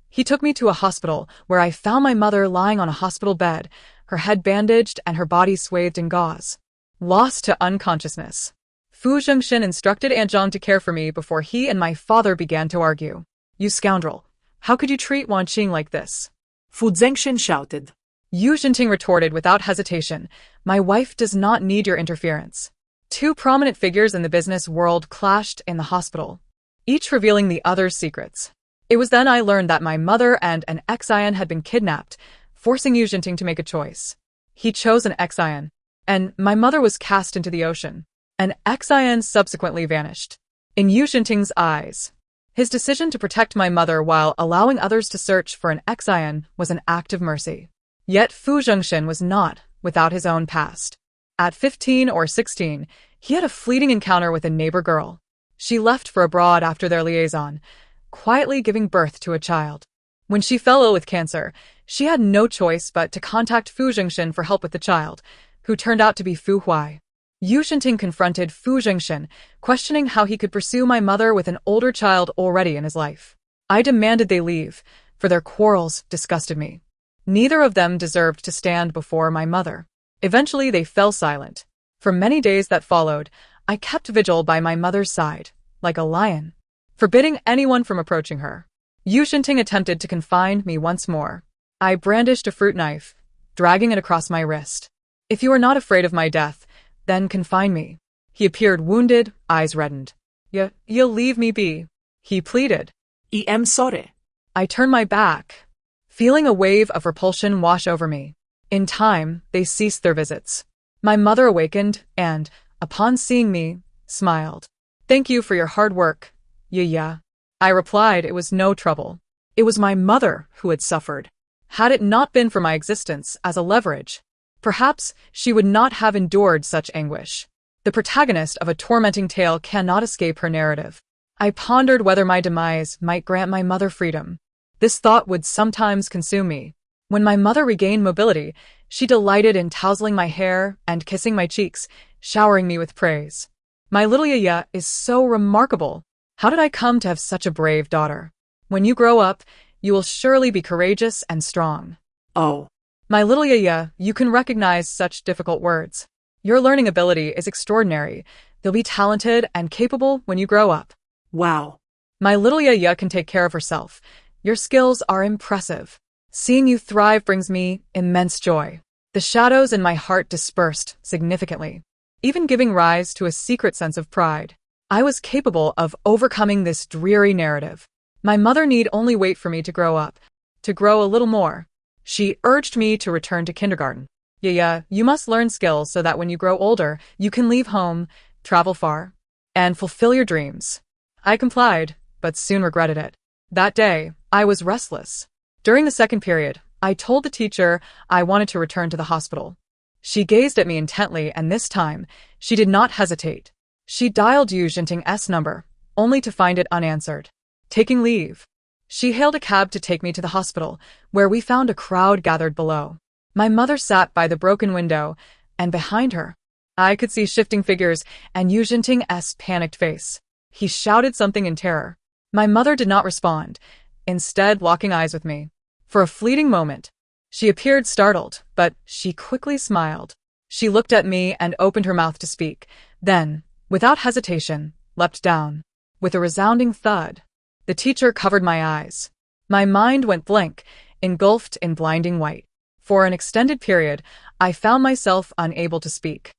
He took me to a hospital, where I found my mother lying on a hospital bed, her head bandaged and her body swathed in gauze, lost to unconsciousness. Fu Zhengshan instructed Aunt Zhang to care for me before he and my father began to argue. "You scoundrel! How could you treat Wan Qing like this?" Fu Zhengshan shouted. Yu Jinting retorted without hesitation, "My wife does not need your interference." Two prominent figures in the business world clashed in the hospital, each revealing the other's secrets. It was then I learned that my mother and an ex-Ion had been kidnapped, forcing Yu Jinting to make a choice. He chose an ex-Ion, and my mother was cast into the ocean. An ex-Ion subsequently vanished. In Yu Jinting's eyes, his decision to protect my mother while allowing others to search for an ex-Ion was an act of mercy. Yet Fu Zhengshan was not without his own past. At 15 or 16, he had a fleeting encounter with a neighbor girl. She left for abroad after their liaison, quietly giving birth to a child. When she fell ill with cancer, she had no choice but to contact Fu Zhengshan for help with the child, who turned out to be Fu Huai. Yu Jinting confronted Fu Zhengshan, questioning how he could pursue my mother with an older child already in his life. I demanded they leave, for their quarrels disgusted me. Neither of them deserved to stand before my mother. Eventually they fell silent. For many days that followed, I kept vigil by my mother's side, like a lion, forbidding anyone from approaching her. Yu Jinting attempted to confine me once more. I brandished a fruit knife, dragging it across my wrist. "If you are not afraid of my death, then confine me." He appeared wounded, eyes reddened. You'll leave me be," he pleaded. "I am sorry." I turned my back, feeling a wave of repulsion wash over me. In time, they ceased their visits. My mother awakened and, upon seeing me, smiled. "Thank you for your hard work, yeah." I replied it was no trouble. It was my mother who had suffered. Had it not been for my existence as a leverage, perhaps she would not have endured such anguish. The protagonist of a tormenting tale cannot escape her narrative. I pondered whether my demise might grant my mother freedom. This thought would sometimes consume me. When my mother regained mobility, she delighted in tousling my hair and kissing my cheeks, showering me with praise. "My little Yaya is so remarkable. How did I come to have such a brave daughter? When you grow up, you will surely be courageous and strong." "Oh. My little Yaya, you can recognize such difficult words. Your learning ability is extraordinary. You'll be talented and capable when you grow up." Wow. "My little Yaya can take care of herself. Your skills are impressive. Seeing you thrive brings me immense joy." The shadows in my heart dispersed significantly, even giving rise to a secret sense of pride. I was capable of overcoming this dreary narrative. My mother need only wait for me to grow up. to grow a little more. She urged me to return to kindergarten. Yeah, you must learn skills so that when you grow older, you can leave home, travel far, and fulfill your dreams. I complied, but soon regretted it. That day, I was restless. During the second period, I told the teacher I wanted to return to the hospital. She gazed at me intently, and this time, she did not hesitate. She dialed Yu Jinting's number, only to find it unanswered. Taking leave, she hailed a cab to take me to the hospital, where we found a crowd gathered below. My mother sat by the broken window, and behind her, I could see shifting figures and Yu Jinting's panicked face. He shouted something in terror. My mother did not respond, instead locking eyes with me. For a fleeting moment, she appeared startled, but she quickly smiled. She looked at me and opened her mouth to speak, then, without hesitation, leapt down. With a resounding thud, the teacher covered my eyes. My mind went blank, engulfed in blinding white. For an extended period, I found myself unable to speak.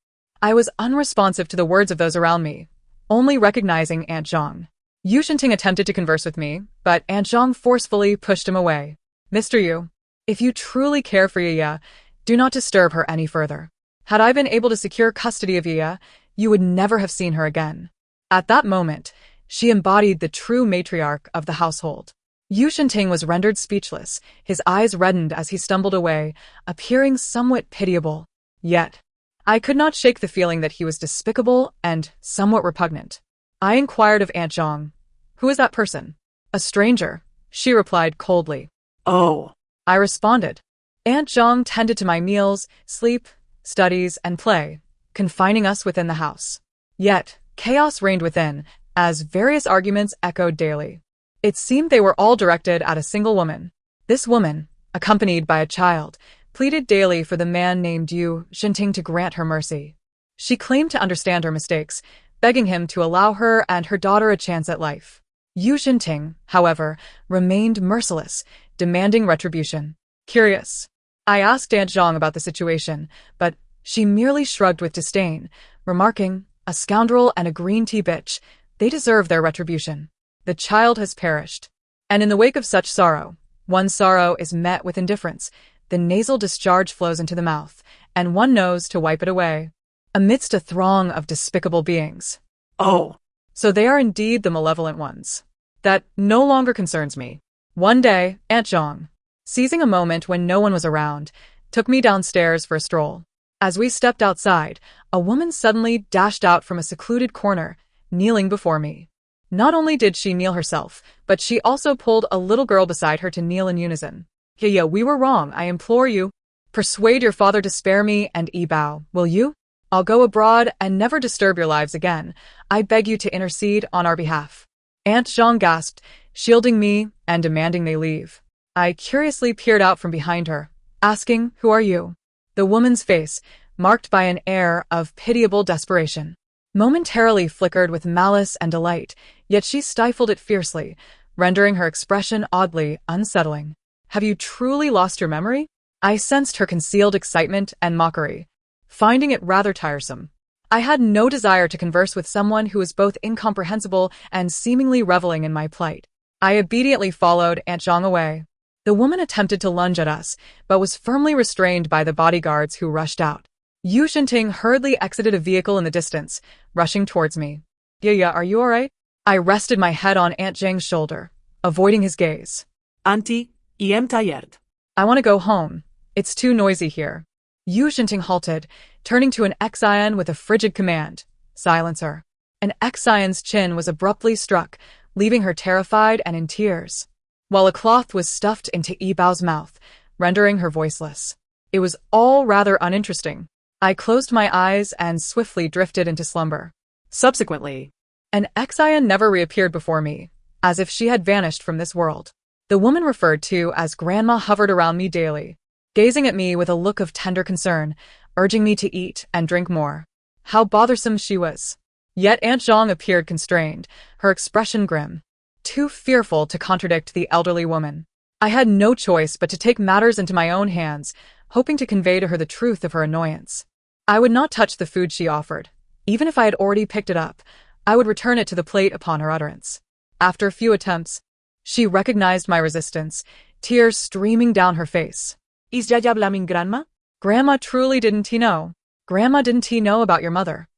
I was unresponsive to the words of those around me, only recognizing Aunt Zhang. Yu Jinting attempted to converse with me, but Aunt Zhang forcefully pushed him away. Mr. Yu, if you truly care for Yiya, do not disturb her any further. Had I been able to secure custody of Yiya, you would never have seen her again. At that moment, she embodied the true matriarch of the household. Yu Jinting was rendered speechless, his eyes reddened as he stumbled away, appearing somewhat pitiable. Yet, I could not shake the feeling that he was despicable and somewhat repugnant. I inquired of Aunt Zhang, "Who is that person?" "A stranger," she replied coldly. Oh, I responded. Aunt Zhang tended to my meals, sleep, studies, and play, confining us within the house. Yet, chaos reigned within, as various arguments echoed daily. It seemed they were all directed at a single woman. This woman, accompanied by a child, pleaded daily for the man named Yu Jinting to grant her mercy. She claimed to understand her mistakes, begging him to allow her and her daughter a chance at life. Yu Jinting, however, remained merciless, demanding retribution. Curious, I asked Aunt Zhang about the situation, but she merely shrugged with disdain, remarking, "A scoundrel and a green tea bitch, they deserve their retribution. The child has perished." And in the wake of such sorrow, one's sorrow is met with indifference, the nasal discharge flows into the mouth, and one knows to wipe it away. Amidst a throng of despicable beings. Oh, So they are indeed the malevolent ones. That no longer concerns me. One day, Aunt Zhang, seizing a moment when no one was around, took me downstairs for a stroll. As we stepped outside, a woman suddenly dashed out from a secluded corner, kneeling before me. Not only did she kneel herself, but she also pulled a little girl beside her to kneel in unison. "Hiya, we were wrong, I implore you. Persuade your father to spare me and Yi-Bao, will you? I'll go abroad and never disturb your lives again. I beg you to intercede on our behalf." Aunt Zhang gasped, shielding me and demanding they leave. I curiously peered out from behind her, asking, "Who are you?" The woman's face, marked by an air of pitiable desperation, momentarily flickered with malice and delight, yet she stifled it fiercely, rendering her expression oddly unsettling. "Have you truly lost your memory?" I sensed her concealed excitement and mockery, finding it rather tiresome. I had no desire to converse with someone who was both incomprehensible and seemingly reveling in my plight. I obediently followed Aunt Zhang away. The woman attempted to lunge at us, but was firmly restrained by the bodyguards who rushed out. Yu Jinting hurriedly exited a vehicle in the distance, rushing towards me. "Yeah, are you alright?" I rested my head on Aunt Zhang's shoulder, avoiding his gaze. Auntie, I'm tired. "I want to go home. It's too noisy here." Yu Jinting halted, turning to an Xian with a frigid command. "Silence her." An Xian's chin was abruptly struck, leaving her terrified and in tears, while a cloth was stuffed into Yi-Bao's mouth, rendering her voiceless. It was all rather uninteresting. I closed my eyes and swiftly drifted into slumber. Subsequently, an Xian never reappeared before me, as if she had vanished from this world. The woman referred to as Grandma hovered around me daily, gazing at me with a look of tender concern, urging me to eat and drink more. How bothersome she was. Yet Aunt Zhang appeared constrained, her expression grim, too fearful to contradict the elderly woman. I had no choice but to take matters into my own hands, hoping to convey to her the truth of her annoyance. I would not touch the food she offered. Even if I had already picked it up, I would return it to the plate upon her utterance. After a few attempts, she recognized my resistance, tears streaming down her face. Is Yaya blaming Grandma? Grandma, truly didn't he know? Grandma, didn't he know about your mother?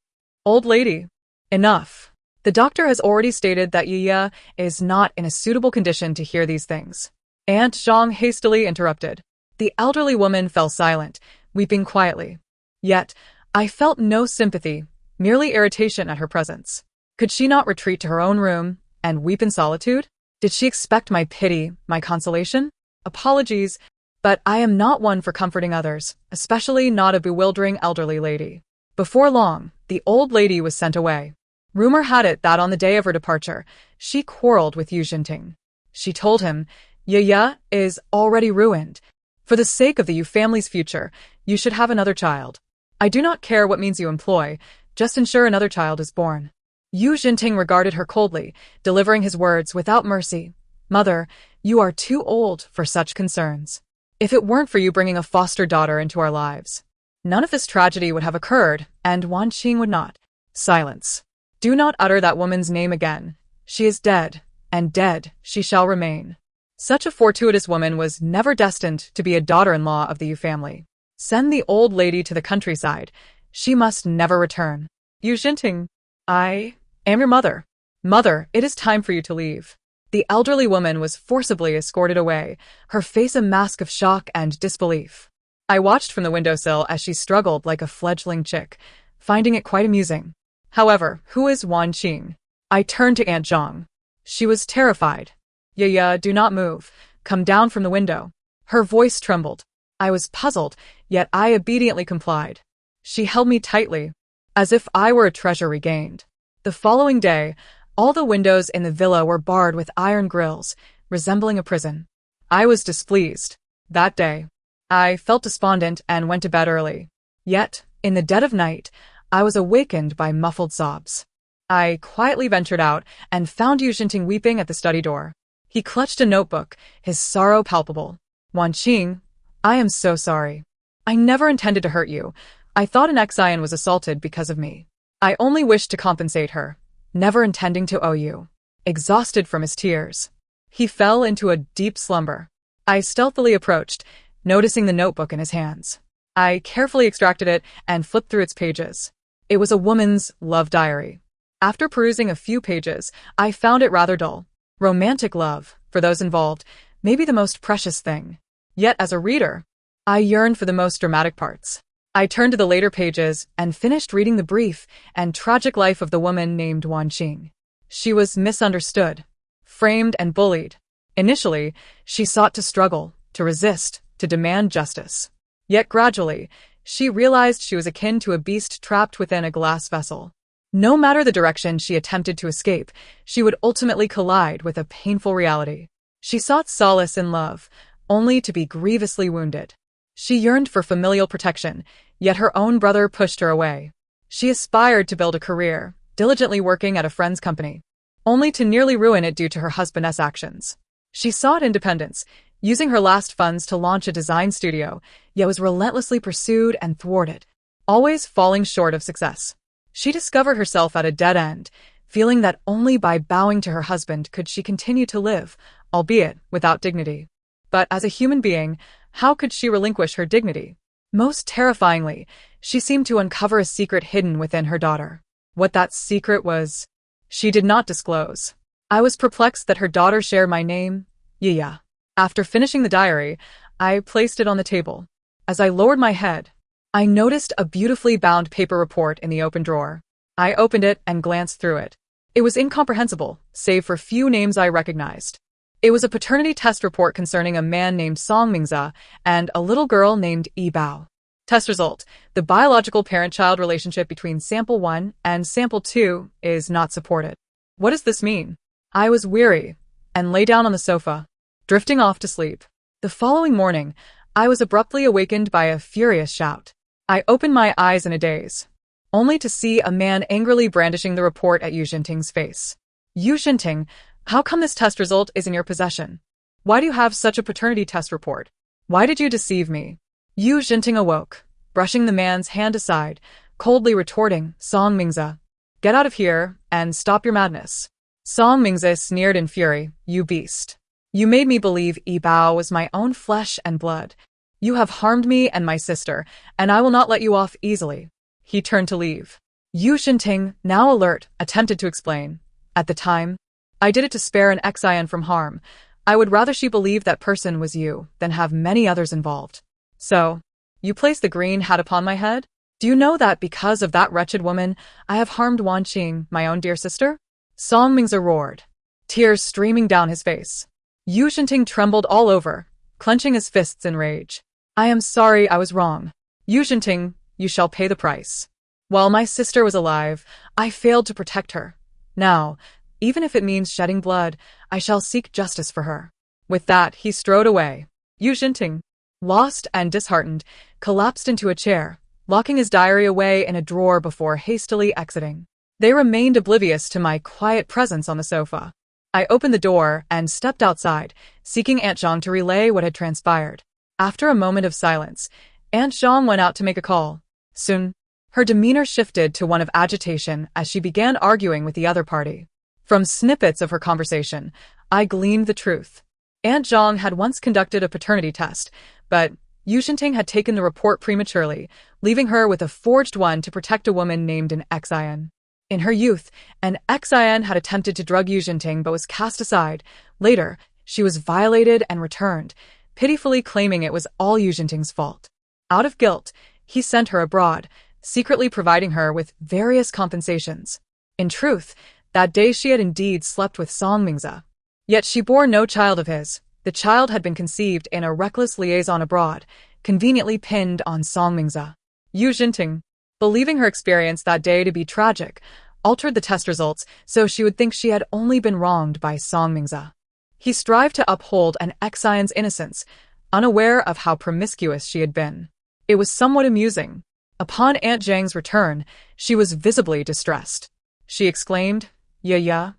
Old lady. Enough. The doctor has already stated that Yaya is not in a suitable condition to hear these things. Aunt Zhang hastily interrupted. The elderly woman fell silent, weeping quietly. Yet, I felt no sympathy, merely irritation at her presence. Could she not retreat to her own room and weep in solitude? Did she expect my pity, my consolation? Apologies, but I am not one for comforting others, especially not a bewildering elderly lady. Before long, the old lady was sent away. Rumor had it that on the day of her departure, she quarreled with Yu Jinting. She told him, Yaya is already ruined. For the sake of the Yu family's future, you should have another child. I do not care what means you employ, just ensure another child is born. Yu Jinting regarded her coldly, delivering his words without mercy. Mother, you are too old for such concerns. If it weren't for you bringing a foster daughter into our lives, none of this tragedy would have occurred, and Wan Qing would not. Silence. Do not utter that woman's name again. She is dead, and dead she shall remain. Such a fortuitous woman was never destined to be a daughter-in-law of the Yu family. Send the old lady to the countryside. She must never return. Yu Jinting, I am your mother. Mother, it is time for you to leave. The elderly woman was forcibly escorted away, her face a mask of shock and disbelief. I watched from the windowsill as she struggled like a fledgling chick, finding it quite amusing. However, who is Wan Qing? I turned to Aunt Zhang. She was terrified. Yaya, do not move. Come down from the window. Her voice trembled. I was puzzled, yet I obediently complied. She held me tightly, as if I were a treasure regained. The following day, all the windows in the villa were barred with iron grills, resembling a prison. I was displeased. That day, I felt despondent and went to bed early. Yet, in the dead of night, I was awakened by muffled sobs. I quietly ventured out and found Yu Jinting weeping at the study door. He clutched a notebook, his sorrow palpable. Wan Qing, I am so sorry. I never intended to hurt you. I thought an Xian was assaulted because of me. I only wished to compensate her, never intending to owe you. Exhausted from his tears, he fell into a deep slumber. I stealthily approached, noticing the notebook in his hands. I carefully extracted it and flipped through its pages. It was a woman's love diary. After perusing a few pages, I found it rather dull. Romantic love, for those involved, may be the most precious thing. Yet as a reader, I yearned for the most dramatic parts. I turned to the later pages and finished reading the brief and tragic life of the woman named Wan Qing. She was misunderstood, framed and bullied. Initially, she sought to struggle, to resist, to demand justice. Yet gradually, she realized she was akin to a beast trapped within a glass vessel. No matter the direction she attempted to escape, she would ultimately collide with a painful reality. She sought solace in love, only to be grievously wounded. She yearned for familial protection, yet her own brother pushed her away. She aspired to build a career, diligently working at a friend's company, only to nearly ruin it due to her husband's actions. She sought independence, using her last funds to launch a design studio, yet was relentlessly pursued and thwarted, always falling short of success. She discovered herself at a dead end, feeling that only by bowing to her husband could she continue to live, albeit without dignity. But as a human being, how could she relinquish her dignity? Most terrifyingly, she seemed to uncover a secret hidden within her daughter. What that secret was, she did not disclose. I was perplexed that her daughter shared my name, Yaya. After finishing the diary, I placed it on the table. As I lowered my head, I noticed a beautifully bound paper report in the open drawer. I opened it and glanced through it. It was incomprehensible, save for few names I recognized. It was a paternity test report concerning a man named Song Mingze and a little girl named Yi Bao. Test result: the biological parent-child relationship between Sample 1 and Sample 2 is not supported. What does this mean? I was weary and lay down on the sofa, drifting off to sleep. The following morning, I was abruptly awakened by a furious shout. I opened my eyes in a daze, only to see a man angrily brandishing the report at Yu Jinting's face. Yu Jinting, how come this test result is in your possession? Why do you have such a paternity test report? Why did you deceive me? Yu Jinting awoke, brushing the man's hand aside, coldly retorting, Song Mingze, get out of here and stop your madness. Song Mingze sneered in fury, you beast. You made me believe Yi Bao was my own flesh and blood. You have harmed me and my sister, and I will not let you off easily. He turned to leave. Yu Shinting, now alert, attempted to explain. At the time, I did it to spare an Xian from harm. I would rather she believe that person was you than have many others involved. So, you place the green hat upon my head? Do you know that because of that wretched woman, I have harmed Wan Qing, my own dear sister? Song Mingze roared, tears streaming down his face. Yu Shinting trembled all over, clenching his fists in rage. I am sorry I was wrong. Yu Shinting, you shall pay the price. While my sister was alive, I failed to protect her. Now, even if it means shedding blood, I shall seek justice for her. With that, he strode away. Yu Shinting, lost and disheartened, collapsed into a chair, locking his diary away in a drawer before hastily exiting. They remained oblivious to my quiet presence on the sofa. I opened the door and stepped outside, seeking Aunt Zhang to relay what had transpired. After a moment of silence, Aunt Zhang went out to make a call. Soon, her demeanor shifted to one of agitation as she began arguing with the other party. From snippets of her conversation, I gleaned the truth. Aunt Zhang had once conducted a paternity test, but Yu Shinting had taken the report prematurely, leaving her with a forged one to protect a woman named an Xian. In her youth, an Xian had attempted to drug Yu Shinting but was cast aside. Later, she was violated and returned, pitifully claiming it was all Yu Shinting's fault. Out of guilt, he sent her abroad, secretly providing her with various compensations. In truth, that day she had indeed slept with Song Mingze. Yet she bore no child of his. The child had been conceived in a reckless liaison abroad, conveniently pinned on Song Mingze. Yu Shinting, believing her experience that day to be tragic, altered the test results so she would think she had only been wronged by Song Mingze. He strived to uphold an Xian's innocence, unaware of how promiscuous she had been. It was somewhat amusing. Upon Aunt Zhang's return, she was visibly distressed. She exclaimed, Yeah.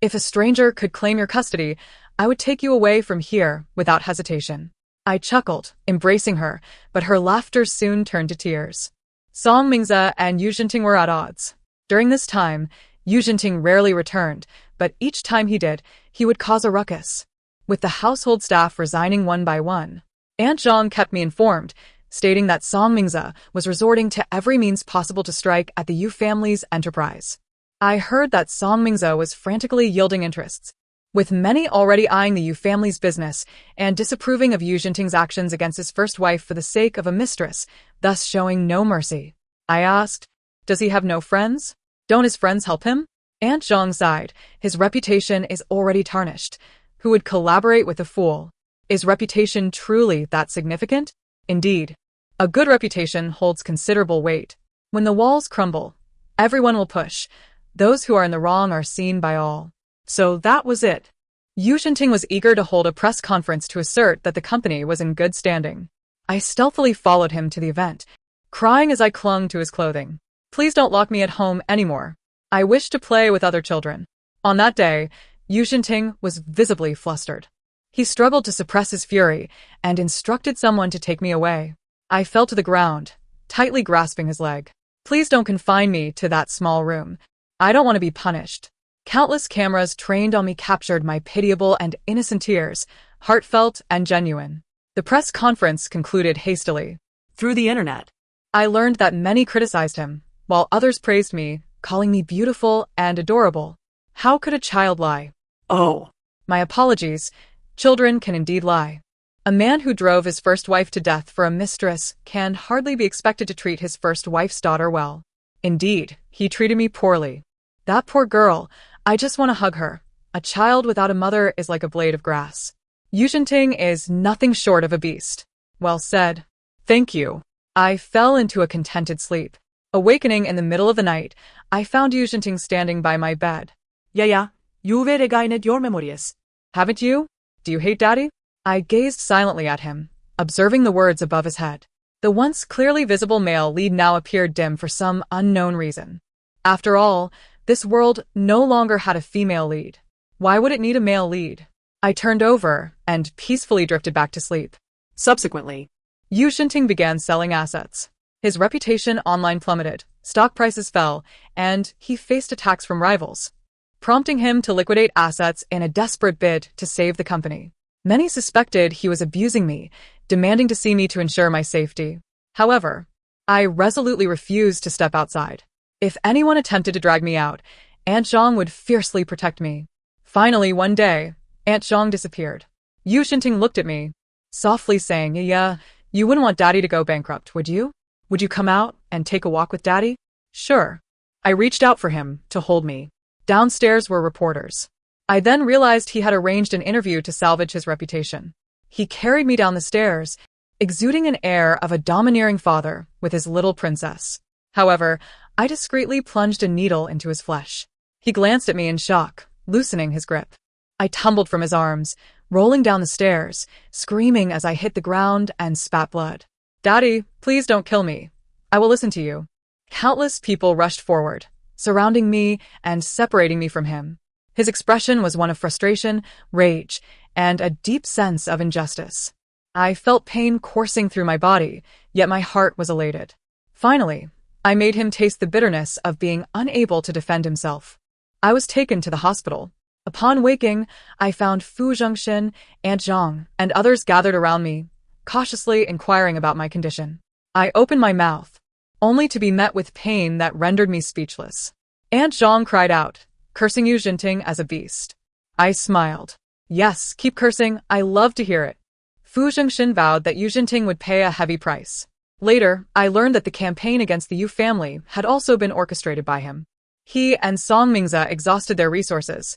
If a stranger could claim your custody, I would take you away from here without hesitation. I chuckled, embracing her, but her laughter soon turned to tears. Song Mingze and Yu Shinting were at odds. During this time, Yu Shinting rarely returned, but each time he did, he would cause a ruckus. With the household staff resigning one by one, Aunt Zhang kept me informed, stating that Song Mingze was resorting to every means possible to strike at the Yu family's enterprise. I heard that Song Mingze was frantically yielding interests, with many already eyeing the Yu family's business and disapproving of Yu Jinting's actions against his first wife for the sake of a mistress, thus showing no mercy. I asked, does he have no friends? Don't his friends help him? Aunt Zhang sighed. His reputation is already tarnished. Who would collaborate with a fool? Is reputation truly that significant? Indeed, a good reputation holds considerable weight. When the walls crumble, everyone will push. Those who are in the wrong are seen by all. So that was it. Yu Shinting was eager to hold a press conference to assert that the company was in good standing. I stealthily followed him to the event, crying as I clung to his clothing. Please don't lock me at home anymore. I wish to play with other children. On that day, Yu Shinting was visibly flustered. He struggled to suppress his fury and instructed someone to take me away. I fell to the ground, tightly grasping his leg. Please don't confine me to that small room. I don't want to be punished. Countless cameras trained on me captured my pitiable and innocent tears, heartfelt and genuine. The press conference concluded hastily. Through the internet, I learned that many criticized him, while others praised me, calling me beautiful and adorable. How could a child lie? Oh. My apologies. Children can indeed lie. A man who drove his first wife to death for a mistress can hardly be expected to treat his first wife's daughter well. Indeed, he treated me poorly. That poor girl, I just want to hug her. A child without a mother is like a blade of grass. Yu Shinting is nothing short of a beast. Well said. Thank you. I fell into a contented sleep. Awakening in the middle of the night, I found Yu Shinting standing by my bed. Yeah, you've regained your memories. Haven't you? Do you hate Daddy? I gazed silently at him, observing the words above his head. The once clearly visible male lead now appeared dim for some unknown reason. After all, this world no longer had a female lead. Why would it need a male lead? I turned over and peacefully drifted back to sleep. Subsequently, Yu Shinting began selling assets. His reputation online plummeted, stock prices fell, and he faced attacks from rivals, prompting him to liquidate assets in a desperate bid to save the company. Many suspected he was abusing me, demanding to see me to ensure my safety. However, I resolutely refused to step outside. If anyone attempted to drag me out, Aunt Zhang would fiercely protect me. Finally, one day, Aunt Zhang disappeared. Yu Xinting looked at me, softly saying, "Yeah, you wouldn't want Daddy to go bankrupt, would you? Would you come out and take a walk with Daddy?" Sure. I reached out for him to hold me. Downstairs were reporters. I then realized he had arranged an interview to salvage his reputation. He carried me down the stairs, exuding an air of a domineering father with his little princess. However, I discreetly plunged a needle into his flesh. He glanced at me in shock, loosening his grip. I tumbled from his arms, rolling down the stairs, screaming as I hit the ground and spat blood. "Daddy, please don't kill me. I will listen to you." Countless people rushed forward, surrounding me and separating me from him. His expression was one of frustration, rage, and a deep sense of injustice. I felt pain coursing through my body, yet my heart was elated. Finally, I made him taste the bitterness of being unable to defend himself. I was taken to the hospital. Upon waking, I found Fu Zhengxin, Aunt Zhang, and others gathered around me, cautiously inquiring about my condition. I opened my mouth, only to be met with pain that rendered me speechless. Aunt Zhang cried out, cursing Yu Xinting as a beast. I smiled. "Yes, keep cursing, I love to hear it." Fu Zhengxin vowed that Yu Xinting would pay a heavy price. Later, I learned that the campaign against the Yu family had also been orchestrated by him. He and Song Mingze exhausted their resources,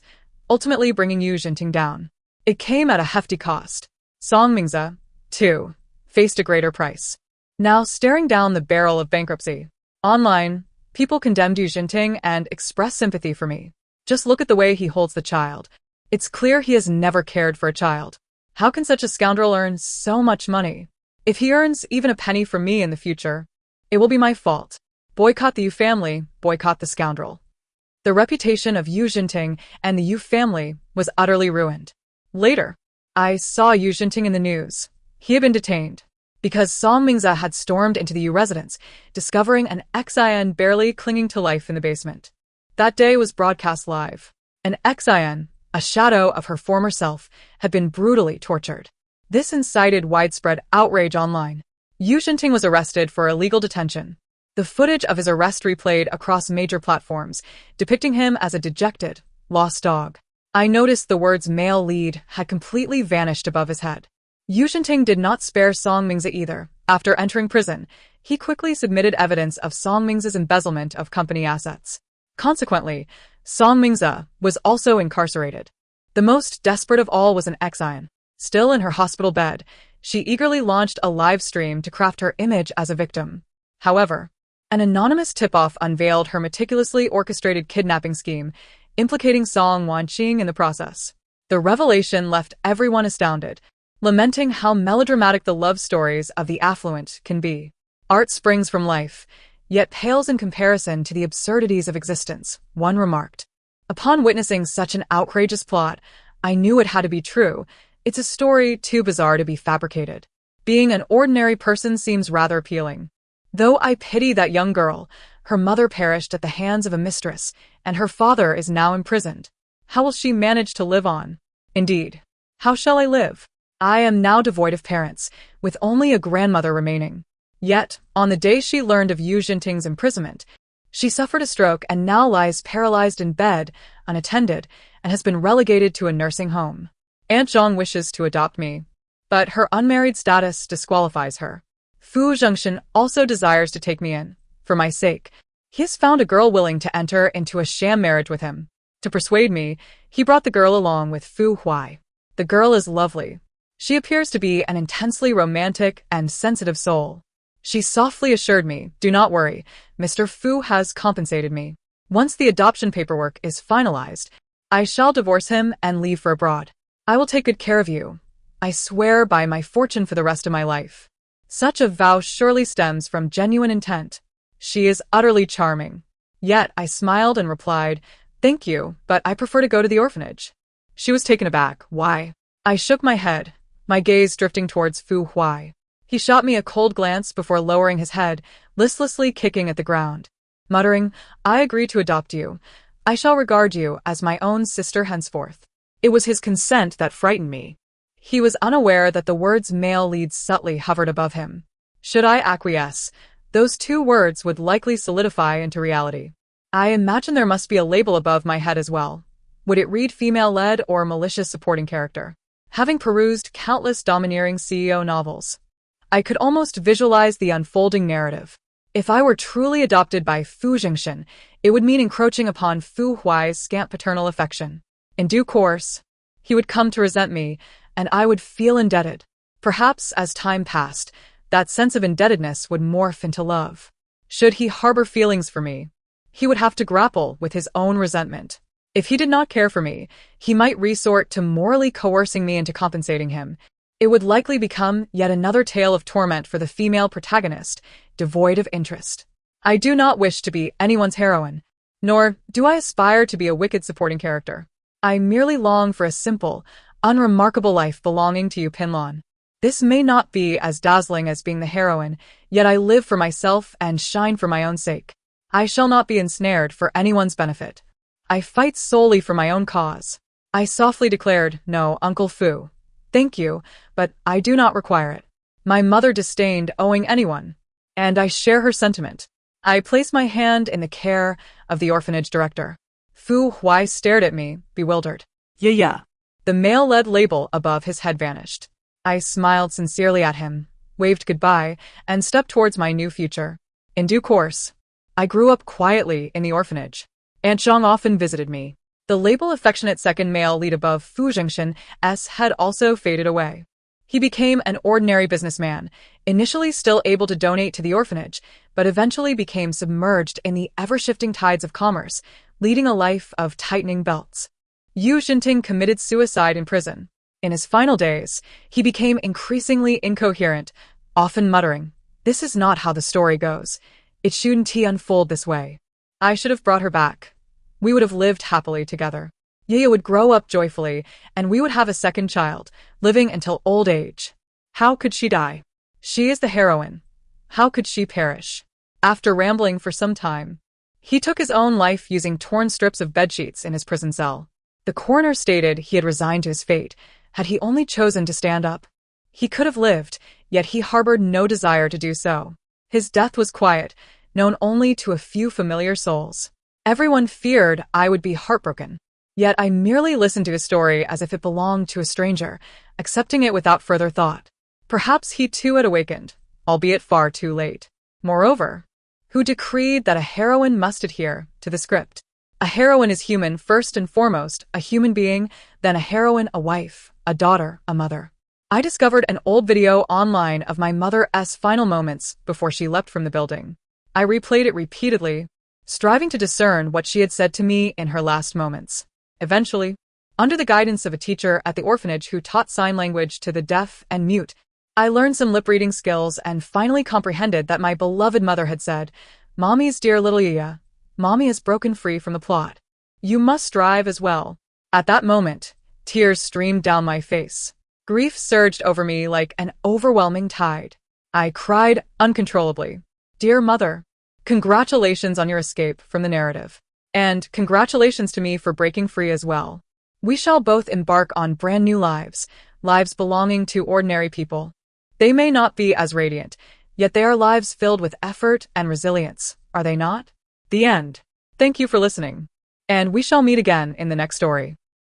ultimately bringing Yu Xinting down. It came at a hefty cost. Song Mingze, too, faced a greater price. Now staring down the barrel of bankruptcy. Online, people condemned Yu Xinting and expressed sympathy for me. Just look at the way he holds the child. It's clear he has never cared for a child. How can such a scoundrel earn so much money? If he earns even a penny from me in the future, it will be my fault. Boycott the Yu family, boycott the scoundrel. The reputation of Yu Xinting and the Yu family was utterly ruined. Later, I saw Yu Xinting in the news. He had been detained because Song Mingze had stormed into the Yu residence, discovering an Xin barely clinging to life in the basement. That day was broadcast live. An Xin, a shadow of her former self, had been brutally tortured. This incited widespread outrage online. Yu Xinting was arrested for illegal detention. The footage of his arrest replayed across major platforms, depicting him as a dejected, lost dog. I noticed the words male lead had completely vanished above his head. Yu Xinting did not spare Song Mingze either. After entering prison, he quickly submitted evidence of Song Mingze's embezzlement of company assets. Consequently, Song Mingze was also incarcerated. The most desperate of all was an Xin. Still in her hospital bed, she eagerly launched a live stream to craft her image as a victim. However, an anonymous tip-off unveiled her meticulously orchestrated kidnapping scheme, implicating Song Wanqing in the process. The revelation left everyone astounded, lamenting how melodramatic the love stories of the affluent can be. Art springs from life, yet pales in comparison to the absurdities of existence, one remarked. Upon witnessing such an outrageous plot, I knew it had to be true. It's a story too bizarre to be fabricated. Being an ordinary person seems rather appealing. Though I pity that young girl, her mother perished at the hands of a mistress, and her father is now imprisoned. How will she manage to live on? Indeed, how shall I live? I am now devoid of parents, with only a grandmother remaining. Yet, on the day she learned of Yu Xinting's imprisonment, she suffered a stroke and now lies paralyzed in bed, unattended, and has been relegated to a nursing home. Aunt Zhang wishes to adopt me, but her unmarried status disqualifies her. Fu Zhengxin also desires to take me in, for my sake. He has found a girl willing to enter into a sham marriage with him. To persuade me, he brought the girl along with Fu Huai. The girl is lovely. She appears to be an intensely romantic and sensitive soul. She softly assured me, "Do not worry, Mr. Fu has compensated me. Once the adoption paperwork is finalized, I shall divorce him and leave for abroad. I will take good care of you. I swear by my fortune for the rest of my life." Such a vow surely stems from genuine intent. She is utterly charming. Yet I smiled and replied, "Thank you, but I prefer to go to the orphanage." She was taken aback. "Why?" I shook my head, my gaze drifting towards Fu Huai. He shot me a cold glance before lowering his head, listlessly kicking at the ground. Muttering, "I agree to adopt you. I shall regard you as my own sister henceforth." It was his consent that frightened me. He was unaware that the words male lead subtly hovered above him. Should I acquiesce? Those two words would likely solidify into reality. I imagine there must be a label above my head as well. Would it read female-led or malicious supporting character? Having perused countless domineering CEO novels, I could almost visualize the unfolding narrative. If I were truly adopted by Fu Jingxin, it would mean encroaching upon Fu Huai's scant paternal affection. In due course, he would come to resent me, and I would feel indebted. Perhaps as time passed, that sense of indebtedness would morph into love. Should he harbor feelings for me, he would have to grapple with his own resentment. If he did not care for me, he might resort to morally coercing me into compensating him. It would likely become yet another tale of torment for the female protagonist, devoid of interest. I do not wish to be anyone's heroine, nor do I aspire to be a wicked supporting character. I merely long for a simple, unremarkable life belonging to you, Pinlon. This may not be as dazzling as being the heroine, yet I live for myself and shine for my own sake. I shall not be ensnared for anyone's benefit. I fight solely for my own cause. I softly declared, "No, Uncle Fu. Thank you, but I do not require it." My mother disdained owing anyone, and I share her sentiment. I place my hand in the care of the orphanage director. Fu Huai stared at me, bewildered. Yeah. The male-led label above his head vanished. I smiled sincerely at him, waved goodbye, and stepped towards my new future. In due course, I grew up quietly in the orphanage. Aunt Zhang often visited me. The label affectionate second male lead above Fu Jingxin's had also faded away. He became an ordinary businessman, initially still able to donate to the orphanage, but eventually became submerged in the ever-shifting tides of commerce, leading a life of tightening belts. Yu Xinting committed suicide in prison. In his final days, he became increasingly incoherent, often muttering, "This is not how the story goes. It shouldn't unfold this way." I should have brought her back. We would have lived happily together. Yaya would grow up joyfully, and we would have a second child, living until old age. How could she die? She is the heroine. How could she perish? After rambling for some time, he took his own life using torn strips of bedsheets in his prison cell. The coroner stated he had resigned to his fate, had he only chosen to stand up. He could have lived, yet he harbored no desire to do so. His death was quiet, known only to a few familiar souls. Everyone feared I would be heartbroken. Yet I merely listened to his story as if it belonged to a stranger, accepting it without further thought. Perhaps he too had awakened, albeit far too late. Moreover, who decreed that a heroine must adhere to the script? A heroine is human first and foremost, a human being, then a heroine, a wife, a daughter, a mother. I discovered an old video online of my mother's final moments before she leapt from the building. I replayed it repeatedly, striving to discern what she had said to me in her last moments. Eventually, under the guidance of a teacher at the orphanage who taught sign language to the deaf and mute, I learned some lip-reading skills and finally comprehended that my beloved mother had said, "Mommy's dear little Yaya, Mommy has broken free from the plot. You must strive as well." At that moment, tears streamed down my face. Grief surged over me like an overwhelming tide. I cried uncontrollably. "Dear mother, congratulations on your escape from the narrative. And congratulations to me for breaking free as well. We shall both embark on brand new lives, lives belonging to ordinary people. They may not be as radiant, yet they are lives filled with effort and resilience, are they not?" The end. Thank you for listening. And we shall meet again in the next story.